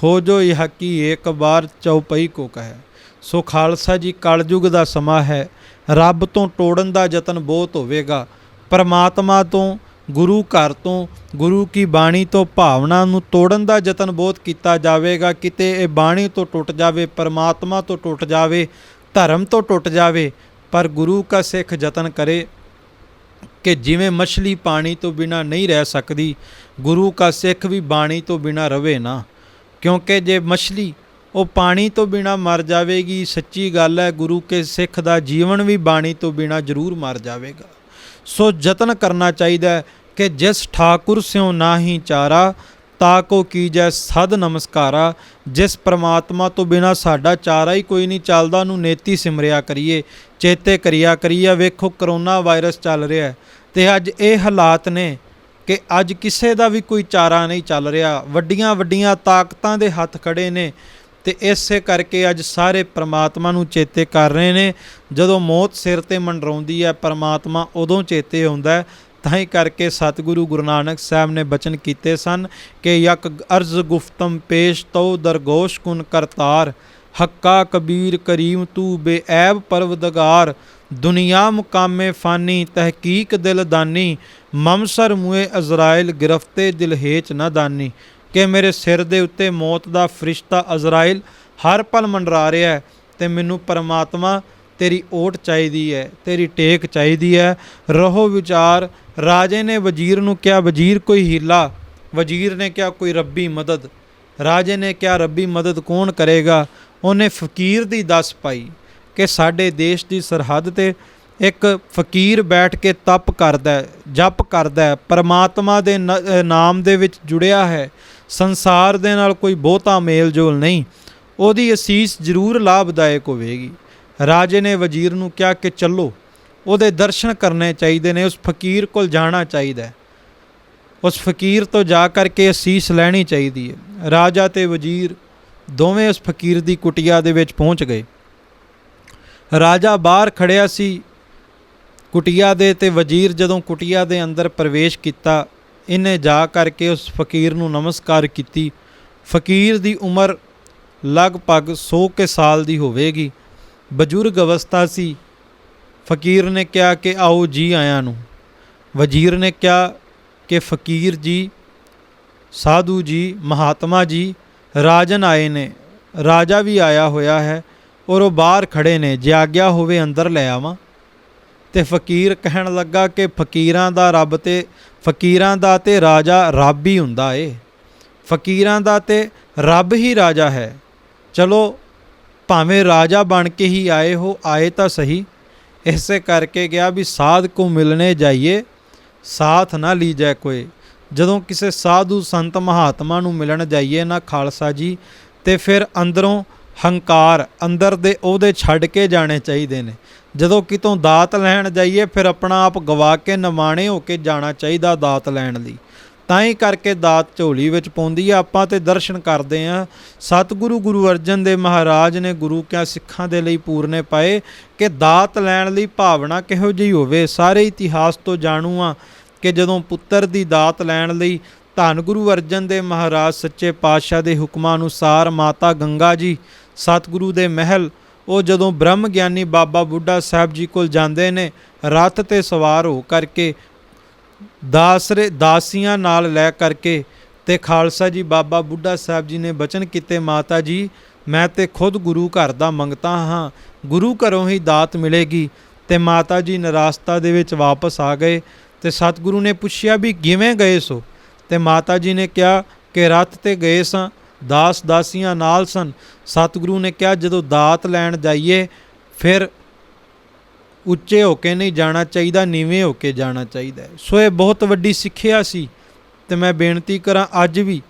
ਹੋ ਜੋ ਇਹ ਕੀ ਏਕ ਬਾਰ ਚੌਪਈ ਕੋ ਕਹੈ। ਸੋ ਖਾਲਸਾ ਜੀ, ਕਲਯੁਗ ਦਾ ਸਮਾਂ ਹੈ। ਰੱਬ ਤੋਂ ਤੋੜਨ ਦਾ ਯਤਨ ਬਹੁਤ ਹੋਵੇਗਾ। ਪਰਮਾਤਮਾ ਤੋਂ, ਗੁਰੂ ਘਰ ਤੋਂ, ਗੁਰੂ ਕੀ ਬਾਣੀ ਤੋਂ ਭਾਵਨਾ ਨੂੰ ਤੋੜਨ ਦਾ ਯਤਨ ਬਹੁਤ ਕੀਤਾ ਜਾਵੇਗਾ। ਕਿਤੇ ਇਹ ਬਾਣੀ ਤੋਂ ਟੁੱਟ ਜਾਵੇ, ਪਰਮਾਤਮਾ ਤੋਂ ਟੁੱਟ ਜਾਵੇ, ਧਰਮ ਤੋਂ ਟੁੱਟ ਜਾਵੇ, ਪਰ ਗੁਰੂ ਕਾ ਸਿੱਖ ਯਤਨ ਕਰੇ ਕਿ ਜਿਵੇਂ ਮਛਲੀ ਪਾਣੀ ਤੋਂ ਬਿਨਾਂ ਨਹੀਂ ਰਹਿ ਸਕਦੀ, ਗੁਰੂ ਕਾ ਸਿੱਖ ਵੀ ਬਾਣੀ ਤੋਂ ਬਿਨਾਂ ਰਵੇ ਨਾ। ਕਿਉਂਕਿ ਜੇ ਮਛਲੀ ਉਹ ਪਾਣੀ ਤੋਂ ਬਿਨਾਂ ਮਰ ਜਾਵੇਗੀ, ਸੱਚੀ ਗੱਲ ਹੈ, ਗੁਰੂ ਕੇ ਸਿੱਖ ਦਾ ਜੀਵਨ ਵੀ ਬਾਣੀ ਤੋਂ ਬਿਨਾਂ ਜ਼ਰੂਰ ਮਰ ਜਾਵੇਗਾ। ਸੋ ਯਤਨ ਕਰਨਾ ਚਾਹੀਦਾ ਹੈ ਕਿ ਜਿਸ ਠਾਕੁਰ ਸਿਉ ਨਾਹੀ ਚਾਰਾ, ਤਾ ਕੋ ਕੀਜੈ ਸਦ ਨਮਸਕਾਰਾ। ਜਿਸ ਪ੍ਰਮਾਤਮਾ ਤੋਂ ਬਿਨਾਂ ਸਾਡਾ ਚਾਰਾ ਹੀ ਕੋਈ ਨਹੀਂ ਚੱਲਦਾ, ਉਹਨੂੰ ਨੇਤੀ ਸਿਮਰਿਆ ਕਰੀਏ, ਚੇਤੇ ਕਰਿਆ ਕਰੀਏ। ਵੇਖੋ ਕਰੋਨਾ ਵਾਇਰਸ ਚੱਲ ਰਿਹਾ ਅਤੇ ਅੱਜ ਇਹ ਹਾਲਾਤ ਨੇ ਕਿ ਅੱਜ ਕਿਸੇ ਦਾ ਵੀ ਕੋਈ ਚਾਰਾ ਨਹੀਂ ਚੱਲ ਰਿਹਾ। ਵੱਡੀਆਂ ਵੱਡੀਆਂ ਤਾਕਤਾਂ ਦੇ ਹੱਥ ਖੜੇ ਨੇ ਅਤੇ ਇਸੇ ਕਰਕੇ ਅੱਜ ਸਾਰੇ ਪਰਮਾਤਮਾ ਨੂੰ ਚੇਤੇ ਕਰ ਰਹੇ ਨੇ। ਜਦੋਂ ਮੌਤ ਸਿਰ 'ਤੇ ਮੰਡਰਾਉਂਦੀ ਹੈ, ਪਰਮਾਤਮਾ ਉਦੋਂ ਚੇਤੇ ਆਉਂਦਾ। ਤਾਂ ਹੀ ਕਰਕੇ ਸਤਿਗੁਰੂ ਗੁਰੂ ਨਾਨਕ ਸਾਹਿਬ ਨੇ ਬਚਨ ਕੀਤੇ ਸਨ ਕਿ ਯਕ ਅਰਜ਼ ਗੁਫਤਮ ਪੇਸ਼ ਤਉ ਦਰਗੋਸ਼ ਕੁਨ ਕਰਤਾਰ, ਹੱਕਾ ਕਬੀਰ ਕਰੀਮ ਤੂੰ ਬੇਐਬ ਪਰਵਦਗਾਰ। ਦੁਨੀਆ ਮੁਕਾਮੇ ਫਾਨੀ ਤਹਿਕੀਕ ਦਿਲ ਦਾਨੀ, ਮਮਸਰ ਮੂਏ ਅਜ਼ਰਾਇਲ ਗਿਰਫਤੇ ਦਿਲ ਹੇਚ ਨਾ ਦਾਨੀ। ਕਿ ਮੇਰੇ ਸਿਰ ਦੇ ਉੱਤੇ ਮੌਤ ਦਾ ਫਰਿਸ਼ਤਾ ਅਜ਼ਰਾਇਲ ਹਰ ਪਲ ਮੰਡਰਾ ਰਿਹਾ ਹੈ ਅਤੇ ਮੈਨੂੰ ਪਰਮਾਤਮਾ ਤੇਰੀ ਓਟ ਚਾਹੀਦੀ ਹੈ, ਤੇਰੀ ਟੇਕ ਚਾਹੀਦੀ ਹੈ। ਰਹੋ ਵਿਚਾਰ। ਰਾਜੇ ਨੇ ਵਜ਼ੀਰ ਨੂੰ ਕਿਹਾ, ਵਜ਼ੀਰ ਕੋਈ ਹੀਲਾ? ਵਜ਼ੀਰ ਨੇ ਕਿਹਾ ਕੋਈ ਰੱਬੀ ਮਦਦ। ਰਾਜੇ ਨੇ ਕਿਹਾ ਰੱਬੀ ਮਦਦ ਕੌਣ ਕਰੇਗਾ? ਉਹਨੇ ਫਕੀਰ ਦੀ ਦੱਸ ਪਾਈ ਕਿ ਸਾਡੇ ਦੇਸ਼ ਦੀ ਸਰਹੱਦ 'ਤੇ ਇੱਕ ਫਕੀਰ ਬੈਠ ਕੇ ਤਪ ਕਰਦਾ, ਜਪ ਕਰਦਾ, ਪਰਮਾਤਮਾ ਦੇ ਨਾਮ ਦੇ ਵਿੱਚ ਜੁੜਿਆ ਹੈ, ਸੰਸਾਰ ਦੇ ਨਾਲ ਕੋਈ ਬਹੁਤਾ ਮੇਲ ਜੋਲ ਨਹੀਂ, ਉਹਦੀ ਅਸੀਸ ਜ਼ਰੂਰ ਲਾਭਦਾਇਕ ਹੋਵੇਗੀ। ਰਾਜੇ ਨੇ ਵਜ਼ੀਰ ਨੂੰ ਕਿਹਾ ਕਿ ਚੱਲੋ, ਉਹਦੇ ਦਰਸ਼ਨ ਕਰਨੇ ਚਾਹੀਦੇ ਨੇ, ਉਸ ਫਕੀਰ ਕੋਲ ਜਾਣਾ ਚਾਹੀਦਾ, ਉਸ ਫਕੀਰ ਤੋਂ ਜਾ ਕਰਕੇ ਅਸੀਸ ਲੈਣੀ ਚਾਹੀਦੀ ਹੈ। ਰਾਜਾ ਅਤੇ ਵਜ਼ੀਰ ਦੋਵੇਂ ਉਸ ਫਕੀਰ ਦੀ ਕੁਟੀਆ ਦੇ ਵਿੱਚ ਪਹੁੰਚ ਗਏ। ਰਾਜਾ ਬਾਹਰ ਖੜਿਆ ਸੀ ਕੁਟੀਆ ਦੇ, ਅਤੇ ਵਜ਼ੀਰ ਜਦੋਂ ਕੁਟੀਆ ਦੇ ਅੰਦਰ ਪ੍ਰਵੇਸ਼ ਕੀਤਾ, ਇਹਨੇ ਜਾ ਕਰਕੇ ਉਸ ਫਕੀਰ ਨੂੰ ਨਮਸਕਾਰ ਕੀਤੀ। ਫਕੀਰ ਦੀ ਉਮਰ ਲਗਭਗ 100 ਕੁ ਸਾਲ ਦੀ ਹੋਵੇਗੀ, ਬਜ਼ੁਰਗ ਅਵਸਥਾ ਸੀ। ਫਕੀਰ ਨੇ ਕਿਹਾ ਕਿ ਆਓ ਜੀ ਆਇਆਂ ਨੂੰ। ਵਜ਼ੀਰ ਨੇ ਕਿਹਾ ਕਿ ਫਕੀਰ ਜੀ, ਸਾਧੂ ਜੀ, ਮਹਾਤਮਾ ਜੀ, ਰਾਜਨ ਆਏ ਨੇ, ਰਾਜਾ ਵੀ ਆਇਆ ਹੋਇਆ ਹੈ ਔਰ ਉਹ ਬਾਹਰ ਖੜੇ ਨੇ, ਜੇ ਆਗਿਆ ਹੋਵੇ ਅੰਦਰ ਲੈ ਆਵਾਂ। ਅਤੇ ਫਕੀਰ ਕਹਿਣ ਲੱਗਾ ਕਿ ਫਕੀਰਾਂ ਦਾ ਤੇ ਰਾਜਾ ਰੱਬ ਹੀ ਹੁੰਦਾ ਏ, ਫਕੀਰਾਂ ਦਾ ਤੇ ਰੱਬ ਹੀ ਰਾਜਾ ਹੈ। ਚਲੋ ਭਾਵੇਂ ਰਾਜਾ ਬਣ ਕੇ ਹੀ ਆਏ ਹੋ, ਆਏ ਤਾਂ ਸਹੀ। ਇਸੇ ਕਰਕੇ ਗਿਆ ਵੀ ਸਾਧ ਕੋ ਮਿਲਣੇ ਜਾਈਏ, ਸਾਥ ਨਾ ਲੀਜੈ ਕੋਏ। ਜਦੋਂ ਕਿਸੇ ਸਾਧੂ ਸੰਤ ਮਹਾਤਮਾ ਨੂੰ ਮਿਲਣ ਜਾਈਏ ਨਾ ਖਾਲਸਾ ਜੀ, ਤੇ ਫਿਰ ਅੰਦਰੋਂ ਹੰਕਾਰ, ਅੰਦਰ ਦੇ ਉਹਦੇ ਛੱਡ ਕੇ ਜਾਣੇ ਚਾਹੀਦੇ ਨੇ। ਜਦੋਂ ਕਿਤੋਂ ਦਾਤ ਲੈਣ ਜਾਈਏ ਫਿਰ ਆਪਣਾ ਆਪ ਗਵਾ ਕੇ ਨਿਮਾਣੇ ਹੋ ਕੇ ਜਾਣਾ ਚਾਹੀਦਾ ਦਾਤ ਲੈਣ ਲਈ। ਤਾਂ ਹੀ ਕਰਕੇ ਦਾਤ ਝੋਲੀ ਵਿੱਚ ਪਾਉਂਦੀ ਆ। ਆਪਾਂ ਤੇ ਦਰਸ਼ਨ ਕਰਦੇ ਹਾਂ। ਸਤਿਗੁਰੂ ਗੁਰੂ ਅਰਜਨ ਦੇਵ ਮਹਾਰਾਜ ਨੇ ਗੁਰੂ ਕਿਆ ਸਿੱਖਾਂ ਦੇ ਲਈ ਪੂਰਨੇ ਪਾਏ ਕਿ ਦਾਤ ਲੈਣ ਲਈ ਭਾਵਨਾ ਕਿਹੋ ਜਿਹੀ ਹੋਵੇ। ਸਾਰੇ ਇਤਿਹਾਸ ਤੋਂ ਜਾਣੂ ਆ ਕਿ ਜਦੋਂ ਪੁੱਤਰ ਦੀ ਦਾਤ ਲੈਣ ਲਈ ਧੰਨ ਗੁਰੂ ਅਰਜਨ ਦੇਵ ਮਹਾਰਾਜ ਸੱਚੇ ਪਾਤਸ਼ਾਹ ਦੇ ਹੁਕਮਾਂ ਅਨੁਸਾਰ ਮਾਤਾ ਗੰਗਾ ਜੀ ਸਤਿਗੁਰੂ ਦੇ ਮਹਿਲ, ਉਹ ਜਦੋਂ ਬ੍ਰਹਮ ਗਿਆਨੀ ਬਾਬਾ ਬੁੱਢਾ ਸਾਹਿਬ ਜੀ ਕੋਲ ਜਾਂਦੇ ਨੇ, ਰੱਥ 'ਤੇ ਸਵਾਰ ਹੋ ਕਰਕੇ ਦਾਸੀਆਂ ਨਾਲ ਲੈ ਕਰਕੇ, ਤੇ ਖਾਲਸਾ ਜੀ ਬਾਬਾ ਬੁੱਢਾ ਸਾਹਿਬ ਜੀ ਨੇ ਬਚਨ ਕੀਤੇ, ਮਾਤਾ ਜੀ ਮੈਂ ਤੇ ਖੁਦ ਗੁਰੂ ਘਰ ਦਾ ਮੰਗਤਾ ਹਾਂ, ਗੁਰੂ ਘਰੋਂ ਹੀ ਦਾਤ ਮਿਲੇਗੀ। ਤੇ ਮਾਤਾ ਜੀ ਨਿਰਾਸਤਾ ਦੇ ਵਿੱਚ ਵਾਪਸ ਆ ਗਏ। ਤੇ ਸਤਿਗੁਰੂ ਨੇ ਪੁੱਛਿਆ ਵੀ ਕਿਵੇਂ ਗਏ ਸੋ? ਤੇ ਮਾਤਾ ਜੀ ਨੇ ਕਿਹਾ ਕਿ ਰੱਥ 'ਤੇ ਗਏ ਸਾਂ, ਦਾਸ ਦਾਸੀਆਂ ਨਾਲ ਸਨ। ਸਤਿਗੁਰੂ ਨੇ ਕਿਹਾ ਜਦੋਂ ਦਾਤ ਲੈਣ ਜਾਈਏ ਫਿਰ ਉੱਚੇ ਹੋ ਕੇ ਨਹੀਂ ਜਾਣਾ ਚਾਹੀਦਾ, ਨੀਵੇਂ ਹੋ ਕੇ ਜਾਣਾ ਚਾਹੀਦਾ ਹੈ। ਸੋ ਇਹ ਬਹੁਤ ਵੱਡੀ ਸਿੱਖਿਆ ਸੀ। ਤੇ ਮੈਂ ਬੇਨਤੀ ਕਰਾਂ ਅੱਜ ਵੀ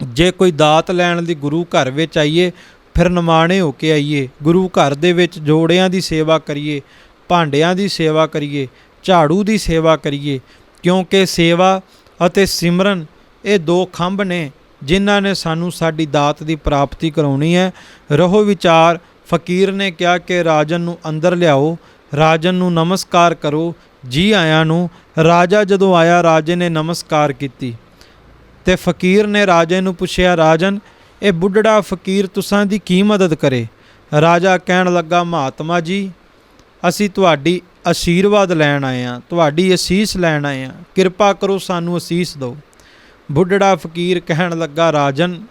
ਜੇ ਕੋਈ ਦਾਤ ਲੈਣ ਲਈ ਗੁਰੂ ਘਰ ਵਿੱਚ ਆਈਏ ਫਿਰ ਨਿਮਾਣੇ ਹੋ ਕੇ ਆਈਏ। ਗੁਰੂ ਘਰ ਦੇ ਵਿੱਚ ਜੋੜਿਆਂ ਦੀ ਸੇਵਾ ਕਰੀਏ, ਭਾਂਡਿਆਂ ਦੀ ਸੇਵਾ ਕਰੀਏ, ਝਾੜੂ ਦੀ ਸੇਵਾ ਕਰੀਏ, ਕਿਉਂਕਿ ਸੇਵਾ ਅਤੇ ਸਿਮਰਨ ਇਹ ਦੋ ਖੰਭ ਨੇ ਜਿਨ੍ਹਾਂ ਨੇ ਸਾਨੂੰ ਸਾਡੀ ਦਾਤ ਦੀ ਪ੍ਰਾਪਤੀ ਕਰਾਉਣੀ ਹੈ। ਰਹੋ ਵਿਚਾਰ। ਫਕੀਰ ਨੇ ਕਿਹਾ ਕਿ ਰਾਜਨ ਨੂੰ ਅੰਦਰ ਲਿਆਓ, ਰਾਜਨ ਨੂੰ ਨਮਸਕਾਰ ਕਰੋ, ਜੀ ਆਇਆਂ ਨੂੰ। ਰਾਜਾ ਜਦੋਂ ਆਇਆ ਰਾਜੇ ਨੇ ਨਮਸਕਾਰ ਕੀਤੀ ਤੇ ਫਕੀਰ ਨੇ ਰਾਜੇ ਨੂੰ ਪੁੱਛਿਆ, ਰਾਜਨ ਇਹ ਬੁੱਢੜਾ ਫਕੀਰ ਤੁਸਾਂ ਦੀ ਕੀ ਮਦਦ ਕਰੇ। ਰਾਜਾ ਕਹਿਣ ਲੱਗਾ, ਮਹਾਤਮਾ ਜੀ ਅਸੀਂ ਤੁਹਾਡੀ ਆਸ਼ੀਰਵਾਦ ਲੈਣ ਆਏ ਹਾਂ, ਤੁਹਾਡੀ ਅਸੀਸ ਲੈਣ ਆਏ ਹਾਂ, ਕਿਰਪਾ ਕਰੋ ਸਾਨੂੰ ਅਸੀਸ ਦਿਓ। ਬੁੱਢੜਾ ਫਕੀਰ ਕਹਿਣ ਲੱਗਾ, ਰਾਜਨ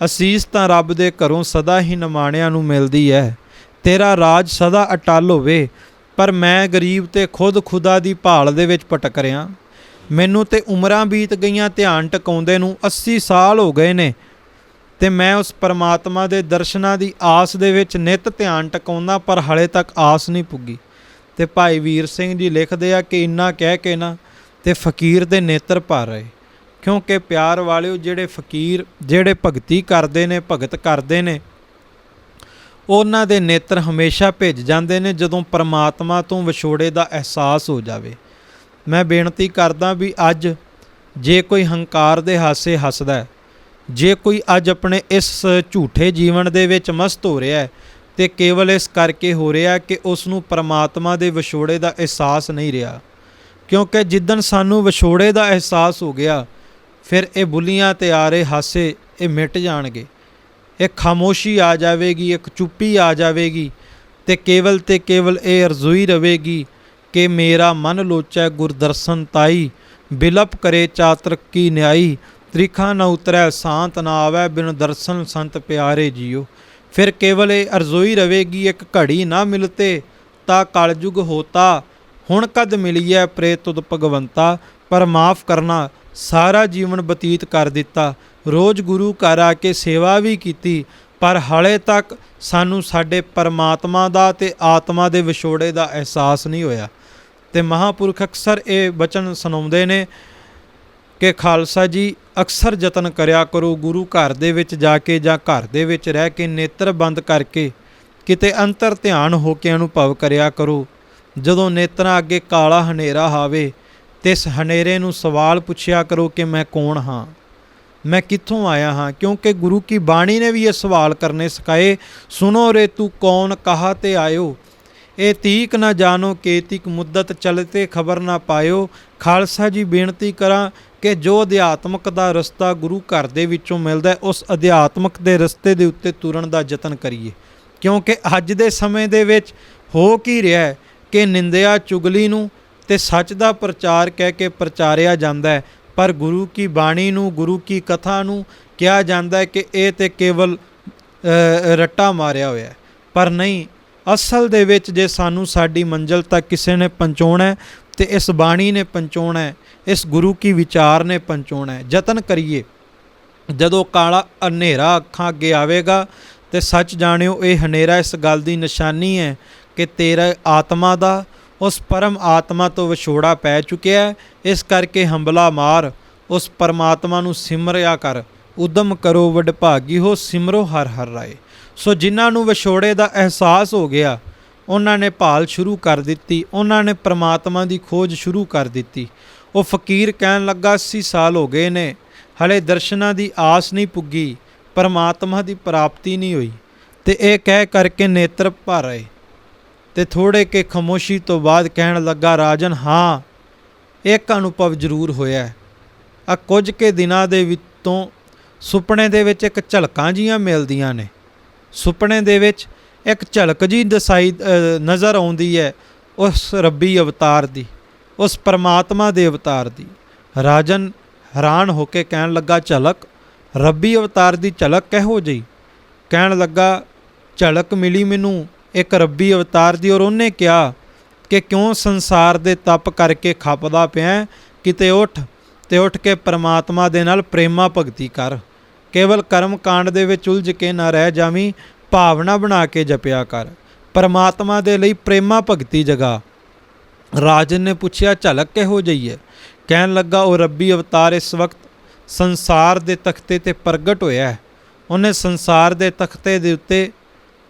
ਅਸੀਸ ਤਾਂ ਰੱਬ ਦੇ ਘਰੋਂ ਸਦਾ ਹੀ ਨਿਮਾਣਿਆਂ ਨੂੰ ਮਿਲਦੀ ਹੈ। ਤੇਰਾ ਰਾਜ ਸਦਾ ਅਟਲ ਹੋਵੇ। ਪਰ ਮੈਂ ਗਰੀਬ ਤੇ ਖੁਦ ਖੁਦਾ ਦੀ ਭਾਲ ਦੇ ਵਿੱਚ ਭਟਕ ਰਿਹਾ। ਮੈਨੂੰ ਤੇ ਉਮਰਾਂ ਬੀਤ ਗਈਆਂ ਧਿਆਨ ਟਿਕਾਉਂਦੇ ਨੂੰ 80 ਸਾਲ ਹੋ ਗਏ ਨੇ, ਤੇ ਮੈਂ ਉਸ ਪਰਮਾਤਮਾ ਦੇ ਦਰਸ਼ਨਾਂ ਦੀ ਆਸ ਦੇ ਵਿੱਚ ਨਿੱਤ ਧਿਆਨ ਟਿਕਾਉਂਦਾ, ਪਰ ਹਾਲੇ ਤੱਕ ਆਸ ਨਹੀਂ ਪੁੱਗੀ। ਤੇ ਭਾਈ ਵੀਰ ਸਿੰਘ ਜੀ ਲਿਖਦੇ ਆ ਕਿ ਇੰਨਾ ਕਹਿ ਕੇ ਨਾ ਤੇ ਫਕੀਰ ਦੇ ਨੇਤਰ ਭਰ ਰਹੇ, ਕਿਉਂਕਿ ਪਿਆਰ ਵਾਲਿਓ ਜਿਹੜੇ ਫਕੀਰ ਜਿਹੜੇ ਭਗਤੀ ਕਰਦੇ ਨੇ, ਭਗਤ ਕਰਦੇ ਨੇ, ਉਹਨਾਂ ਦੇ ਨੇਤਰ ਹਮੇਸ਼ਾ ਭਿੱਜ ਜਾਂਦੇ ਨੇ ਜਦੋਂ ਪਰਮਾਤਮਾ ਤੋਂ ਵਿਛੋੜੇ ਦਾ ਅਹਿਸਾਸ ਹੋ ਜਾਵੇ। ਮੈਂ ਬੇਨਤੀ ਕਰਦਾ ਵੀ ਅੱਜ ਜੇ ਕੋਈ ਹੰਕਾਰ ਦੇ ਹਾਸੇ ਹੱਸਦਾ, ਜੇ ਕੋਈ ਅੱਜ ਆਪਣੇ ਇਸ ਝੂਠੇ ਜੀਵਨ ਦੇ ਵਿੱਚ ਮਸਤ ਹੋ ਰਿਹਾ ਹੈ, ਤੇ ਕੇਵਲ ਇਸ ਕਰਕੇ ਹੋ ਰਿਹਾ ਕਿ ਉਸ ਨੂੰ ਪਰਮਾਤਮਾ ਦੇ ਵਿਛੋੜੇ ਦਾ ਅਹਿਸਾਸ ਨਹੀਂ ਰਿਹਾ। ਕਿਉਂਕਿ ਜਿੱਦਣ ਸਾਨੂੰ ਵਿਛੋੜੇ ਦਾ ਅਹਿਸਾਸ ਹੋ ਗਿਆ, ਫਿਰ ਇਹ ਬੁੱਲੀਆਂ ਤੇ ਆਰੇ ਹਾਸੇ ਇਹ ਮਿਟ ਜਾਣਗੇ। ਇੱਕ ਖਾਮੋਸ਼ੀ ਆ ਜਾਵੇਗੀ, ਇੱਕ ਚੁੱਪੀ ਆ ਜਾਵੇਗੀ, ਤੇ ਕੇਵਲ ਇਹ ਅਰਜ਼ੋਈ ਰਹੇਗੀ ਕਿ ਮੇਰਾ ਮਨ ਲੋਚੈ ਗੁਰਦਰਸ਼ਨ ਤਾਈ, ਬਿਲਪ ਕਰੇ ਚਾਤਰਕ ਕੀ ਨਿਆਈ, ਤ੍ਰਿਖਾ ਨ ਉਤਰੈ ਸ਼ਾਂਤ ਨਾ ਆਵੈ, ਬਿਨ ਦਰਸ਼ਨ ਸੰਤ ਪਿਆਰੇ ਜੀਓ। ਫਿਰ ਕੇਵਲ ਇਹ ਅਰਜ਼ੋਈ ਰਹੇਗੀ, ਇੱਕ ਘੜੀ ਨਾ ਮਿਲਤੇ ਤਾ ਕਲਯੁਗ ਹੋਤਾ, ਹੁਣ ਕਦ ਮਿਲੀਐ ਪ੍ਰੇ ਤੁਧ ਭਗਵੰਤਾ। ਪਰ ਮਾफ़ ਕਰਨਾ, ਸਾਰਾ ਜੀਵਨ ਬਤੀਤ ਕਰ ਦਿੱਤਾ, ਰੋਜ਼ ਗੁਰੂ ਘਰ ਆ ਕੇ ਸੇਵਾ ਵੀ ਕੀਤੀ, ਪਰ ਹਾਲੇ ਤੱਕ ਸਾਨੂੰ ਸਾਡੇ ਪਰਮਾਤਮਾ ਦਾ ਤੇ ਆਤਮਾ ਦੇ ਵਿਛੋੜੇ ਦਾ ਅਹਿਸਾਸ ਨਹੀਂ ਹੋਇਆ। ਤੇ ਮਹਾਂਪੁਰਖ ਅਕਸਰ ਇਹ ਬਚਨ ਸੁਣਾਉਂਦੇ ਨੇ ਕਿ ਖਾਲਸਾ ਜੀ ਅਕਸਰ ਯਤਨ ਕਰਿਆ ਕਰੋ, ਗੁਰੂ ਘਰ ਦੇ ਵਿੱਚ ਜਾ ਕੇ ਜਾਂ ਘਰ ਦੇ ਵਿੱਚ ਰਹਿ ਕੇ ਨੇਤਰ ਬੰਦ ਕਰਕੇ ਕਿਤੇ ਅੰਤਰ ਧਿਆਨ ਹੋ ਕੇ ਅਨੁਭਵ ਕਰਿਆ ਕਰੋ। ਜਦੋਂ ਨੇਤਰਾਂ ਅੱਗੇ ਕਾਲਾ ਹਨੇਰਾ ਆਵੇ ਤੇ ਇਸ ਹਨੇਰੇ ਨੂੰ ਸਵਾਲ ਪੁੱਛਿਆ ਕਰੋ ਕਿ ਮੈਂ ਕੌਣ ਹਾਂ, ਮੈਂ ਕਿੱਥੋਂ ਆਇਆ ਹਾਂ। ਕਿਉਂਕਿ ਗੁਰੂ ਕੀ ਬਾਣੀ ਨੇ ਵੀ ਇਹ ਸਵਾਲ ਕਰਨੇ ਸਿਖਾਏ। ਸੁਨੋ ਰੇ ਤੂੰ ਕੌਣ ਕਹਾ ਤੇ ਆਇਓ, ਇਹ ਤੀਕ ਨਾ ਜਾਣੋ ਕੇਤਿਕ ਮੁੱਦਤ ਚਲਤੇ ਖਬਰ ਨਾ ਪਾਇਓ। ਖਾਲਸਾ ਜੀ ਬੇਨਤੀ ਕਰਾਂ ਕਿ ਜੋ ਅਧਿਆਤਮਕ ਦਾ ਰਸਤਾ ਗੁਰੂ ਘਰ ਦੇ ਵਿੱਚੋਂ ਮਿਲਦਾ, ਉਸ ਅਧਿਆਤਮਕ ਦੇ ਰਸਤੇ ਦੇ ਉੱਤੇ ਤੁਰਨ ਦਾ ਯਤਨ ਕਰੀਏ। ਕਿਉਂਕਿ ਅੱਜ ਦੇ ਸਮੇਂ ਦੇ ਵਿੱਚ ਹੋ ਕੀ ਰਿਹਾ ਕਿ ਨਿੰਦਿਆ ਚੁਗਲੀ ਨੂੰ ਤੇ ਸੱਚ ਦਾ ਪ੍ਰਚਾਰ ਕਹਿ ਕੇ ਪ੍ਰਚਾਰਿਆ ਜਾਂਦਾ ਹੈ, ਪਰ ਗੁਰੂ ਕੀ ਬਾਣੀ ਨੂੰ, ਗੁਰੂ ਕੀ ਕਥਾ ਨੂੰ ਕਿਹਾ ਜਾਂਦਾ ਹੈ ਕਿ ਇਹ ਤੇ ਕੇਵਲ ਰੱਟਾ ਮਾਰਿਆ ਹੋਇਆ। ਪਰ ਨਹੀਂ, ਅਸਲ ਦੇ ਵਿੱਚ ਜੇ ਸਾਨੂੰ ਸਾਡੀ ਮੰਜ਼ਿਲ ਤੱਕ ਕਿਸੇ ਨੇ ਪਹੁੰਚਾਉਣਾ ਤੇ ਇਸ ਬਾਣੀ ਨੇ ਪਹੁੰਚਾਉਣਾ ਹੈ, ਇਸ ਗੁਰੂ ਕੀ ਵਿਚਾਰ ਨੇ ਪਹੁੰਚਾਉਣਾ ਹੈ। ਯਤਨ ਕਰੀਏ। ਜਦੋਂ ਕਾਲਾ ਹਨੇਰਾ ਅੱਖਾਂ ਅੱਗੇ ਆਵੇਗਾ ਤੇ ਸੱਚ ਜਾਣਿਓ ਇਹ ਹਨੇਰਾ ਇਸ ਗੱਲ ਦੀ ਨਿਸ਼ਾਨੀ ਹੈ ਕਿ ਤੇਰਾ ਆਤਮਾ ਦਾ ਉਸ ਪਰਮ ਆਤਮਾ ਤੋਂ ਵਿਛੋੜਾ ਪੈ ਚੁੱਕਿਆ ਹੈ। ਇਸ ਕਰਕੇ ਹੰਬਲਾ ਮਾਰ, ਉਸ ਪਰਮਾਤਮਾ ਨੂੰ ਸਿਮਰਿਆ ਕਰ, ਉਦਮ ਕਰੋ ਵਡਭਾਗੀ ਹੋ, ਸਿਮਰੋ ਹਰ ਹਰ ਰਾਏ। ਸੋ ਜਿਨ੍ਹਾਂ ਨੂੰ ਵਿਛੋੜੇ ਦਾ ਅਹਿਸਾਸ ਹੋ ਗਿਆ, ਉਹਨਾਂ ਨੇ ਭਾਲ ਸ਼ੁਰੂ ਕਰ ਦਿੱਤੀ, ਉਹਨਾਂ ਨੇ ਪਰਮਾਤਮਾ ਦੀ ਖੋਜ ਸ਼ੁਰੂ ਕਰ ਦਿੱਤੀ। ਉਹ ਫਕੀਰ ਕਹਿਣ ਲੱਗਾ 80 ਸਾਲ ਹੋ ਗਏ ਨੇ, ਹਲੇ ਦਰਸ਼ਨਾਂ ਦੀ ਆਸ ਨਹੀਂ ਪੁੱਗੀ, ਪਰਮਾਤਮਾ ਦੀ ਪ੍ਰਾਪਤੀ ਨਹੀਂ ਹੋਈ। ਤੇ ਇਹ ਕਹਿ ਕਰਕੇ ਨੇਤਰ ਭਰ ਆਏ। ਤੇ ਥੋੜੇ ਕੇ ਖਾਮੋਸ਼ੀ ਤੋਂ ਬਾਅਦ ਕਹਿਣ ਲੱਗਾ, ਰਾਜਨ ਹਾਂ ਇੱਕ ਅਨੁਭਵ ਜ਼ਰੂਰ ਹੋਇਆ। ਆ ਕੁਝ ਕੇ ਦਿਨਾਂ ਦੇ ਵਿੱਚੋਂ ਸੁਪਨੇ ਦੇ ਵਿੱਚ ਇੱਕ ਝਲਕਾਂ ਜੀਆਂ ਮਿਲਦੀਆਂ ਨੇ। ਸੁਪਨੇ ਦੇ ਵਿੱਚ ਇੱਕ ਝਲਕ ਜੀ ਨਜ਼ਰ ਆਉਂਦੀ ਹੈ ਉਸ ਰੱਬੀ ਅਵਤਾਰ ਦੀ, ਉਸ ਪਰਮਾਤਮਾ ਦੇ ਅਵਤਾਰ ਦੀ। ਰਾਜਨ ਹੈਰਾਨ ਹੋ ਕੇ ਕਹਿਣ ਲੱਗਾ, ਝਲਕ? ਰੱਬੀ ਅਵਤਾਰ ਦੀ ਝਲਕ ਕਿਹੋ ਜਿਹੀ? ਕਹਿਣ ਲੱਗਾ, ਝਲਕ ਮਿਲੀ ਮੈਨੂੰ ਇੱਕ ਰੱਬੀ ਅਵਤਾਰ ਦੀ, ਔਰ ਉਹਨੇ ਕਿਹਾ ਕਿ ਕਿਉਂ ਸੰਸਾਰ ਦੇ ਤਪ ਕਰਕੇ ਖਪਦਾ ਪਿਆ, ਕਿਤੇ ਉੱਠ ਤੇ ਉੱਠ ਕੇ ਪਰਮਾਤਮਾ ਦੇ ਨਾਲ ਪ੍ਰੇਮਾ ਭਗਤੀ ਕਰ। ਕੇਵਲ ਕਰਮ ਕਾਂਡ ਦੇ ਵਿੱਚ ਉਲਝ ਕੇ ਨਾ ਰਹਿ ਜਾਵੀਂ, ਭਾਵਨਾ ਬਣਾ ਕੇ ਜਪਿਆ ਕਰ, ਪਰਮਾਤਮਾ ਦੇ ਲਈ ਪ੍ਰੇਮਾ ਭਗਤੀ ਜਗਾ। ਰਾਜਨ ਨੇ ਪੁੱਛਿਆ, ਝਲਕ ਕਿਹੋ ਜਿਹੀ ਹੈ? ਕਹਿਣ ਲੱਗਾ, ਉਹ ਰੱਬੀ ਅਵਤਾਰ ਇਸ ਵਕਤ ਸੰਸਾਰ ਦੇ ਤਖਤੇ 'ਤੇ ਪ੍ਰਗਟ ਹੋਇਆ ਹੈ। ਉਹਨੇ ਸੰਸਾਰ ਦੇ ਤਖਤੇ ਦੇ ਉੱਤੇ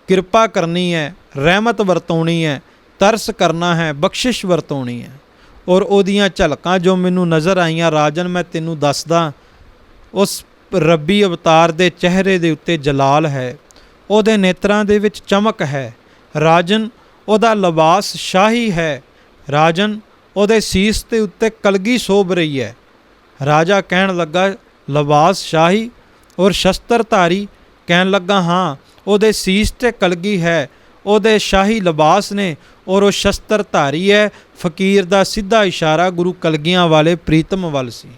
ਕਿਰਪਾ ਕਰਨੀ ਹੈ, ਰਹਿਮਤ ਵਰਤਾਉਣੀ ਹੈ, ਤਰਸ ਕਰਨਾ ਹੈ, ਬਖਸ਼ਿਸ਼ ਵਰਤਾਉਣੀ ਹੈ। ਔਰ ਉਹਦੀਆਂ ਝਲਕਾਂ ਜੋ ਮੈਨੂੰ ਨਜ਼ਰ ਆਈਆਂ ਰਾਜਨ, ਮੈਂ ਤੈਨੂੰ ਦੱਸਦਾ, ਉਸ ਰੱਬੀ ਅਵਤਾਰ ਦੇ ਚਿਹਰੇ ਦੇ ਉੱਤੇ ਜਲਾਲ ਹੈ, ਉਹਦੇ ਨੇਤਰਾਂ ਦੇ ਵਿੱਚ ਚਮਕ ਹੈ। ਰਾਜਨ ਉਹਦਾ ਲਿਬਾਸ ਸ਼ਾਹੀ ਹੈ। ਰਾਜਨ ਉਹਦੇ ਸੀਸ ਦੇ ਉੱਤੇ ਕਲਗੀ ਸੋਭ ਰਹੀ ਹੈ। ਰਾਜਾ ਕਹਿਣ ਲੱਗਾ, ਲਿਬਾਸ ਸ਼ਾਹੀ? ਔਰ ਸ਼ਸਤਰਧਾਰੀ ਕਹਿਣ ਲੱਗਾ ਹਾਂ ਉਹਦੇ ਸੀਸ ਤੇ ਕਲਗੀ ਹੈ, ਉਹਦੇ ਸ਼ਾਹੀ ਲਿਬਾਸ ਨੇ ਔਰ ਉਹ ਸ਼ਸਤਰਧਾਰੀ ਹੈ। ਫਕੀਰ ਦਾ ਸਿੱਧਾ ਇਸ਼ਾਰਾ ਗੁਰੂ ਕਲਗੀਆਂ ਵਾਲੇ ਪ੍ਰੀਤਮ ਵੱਲ ਸੀ।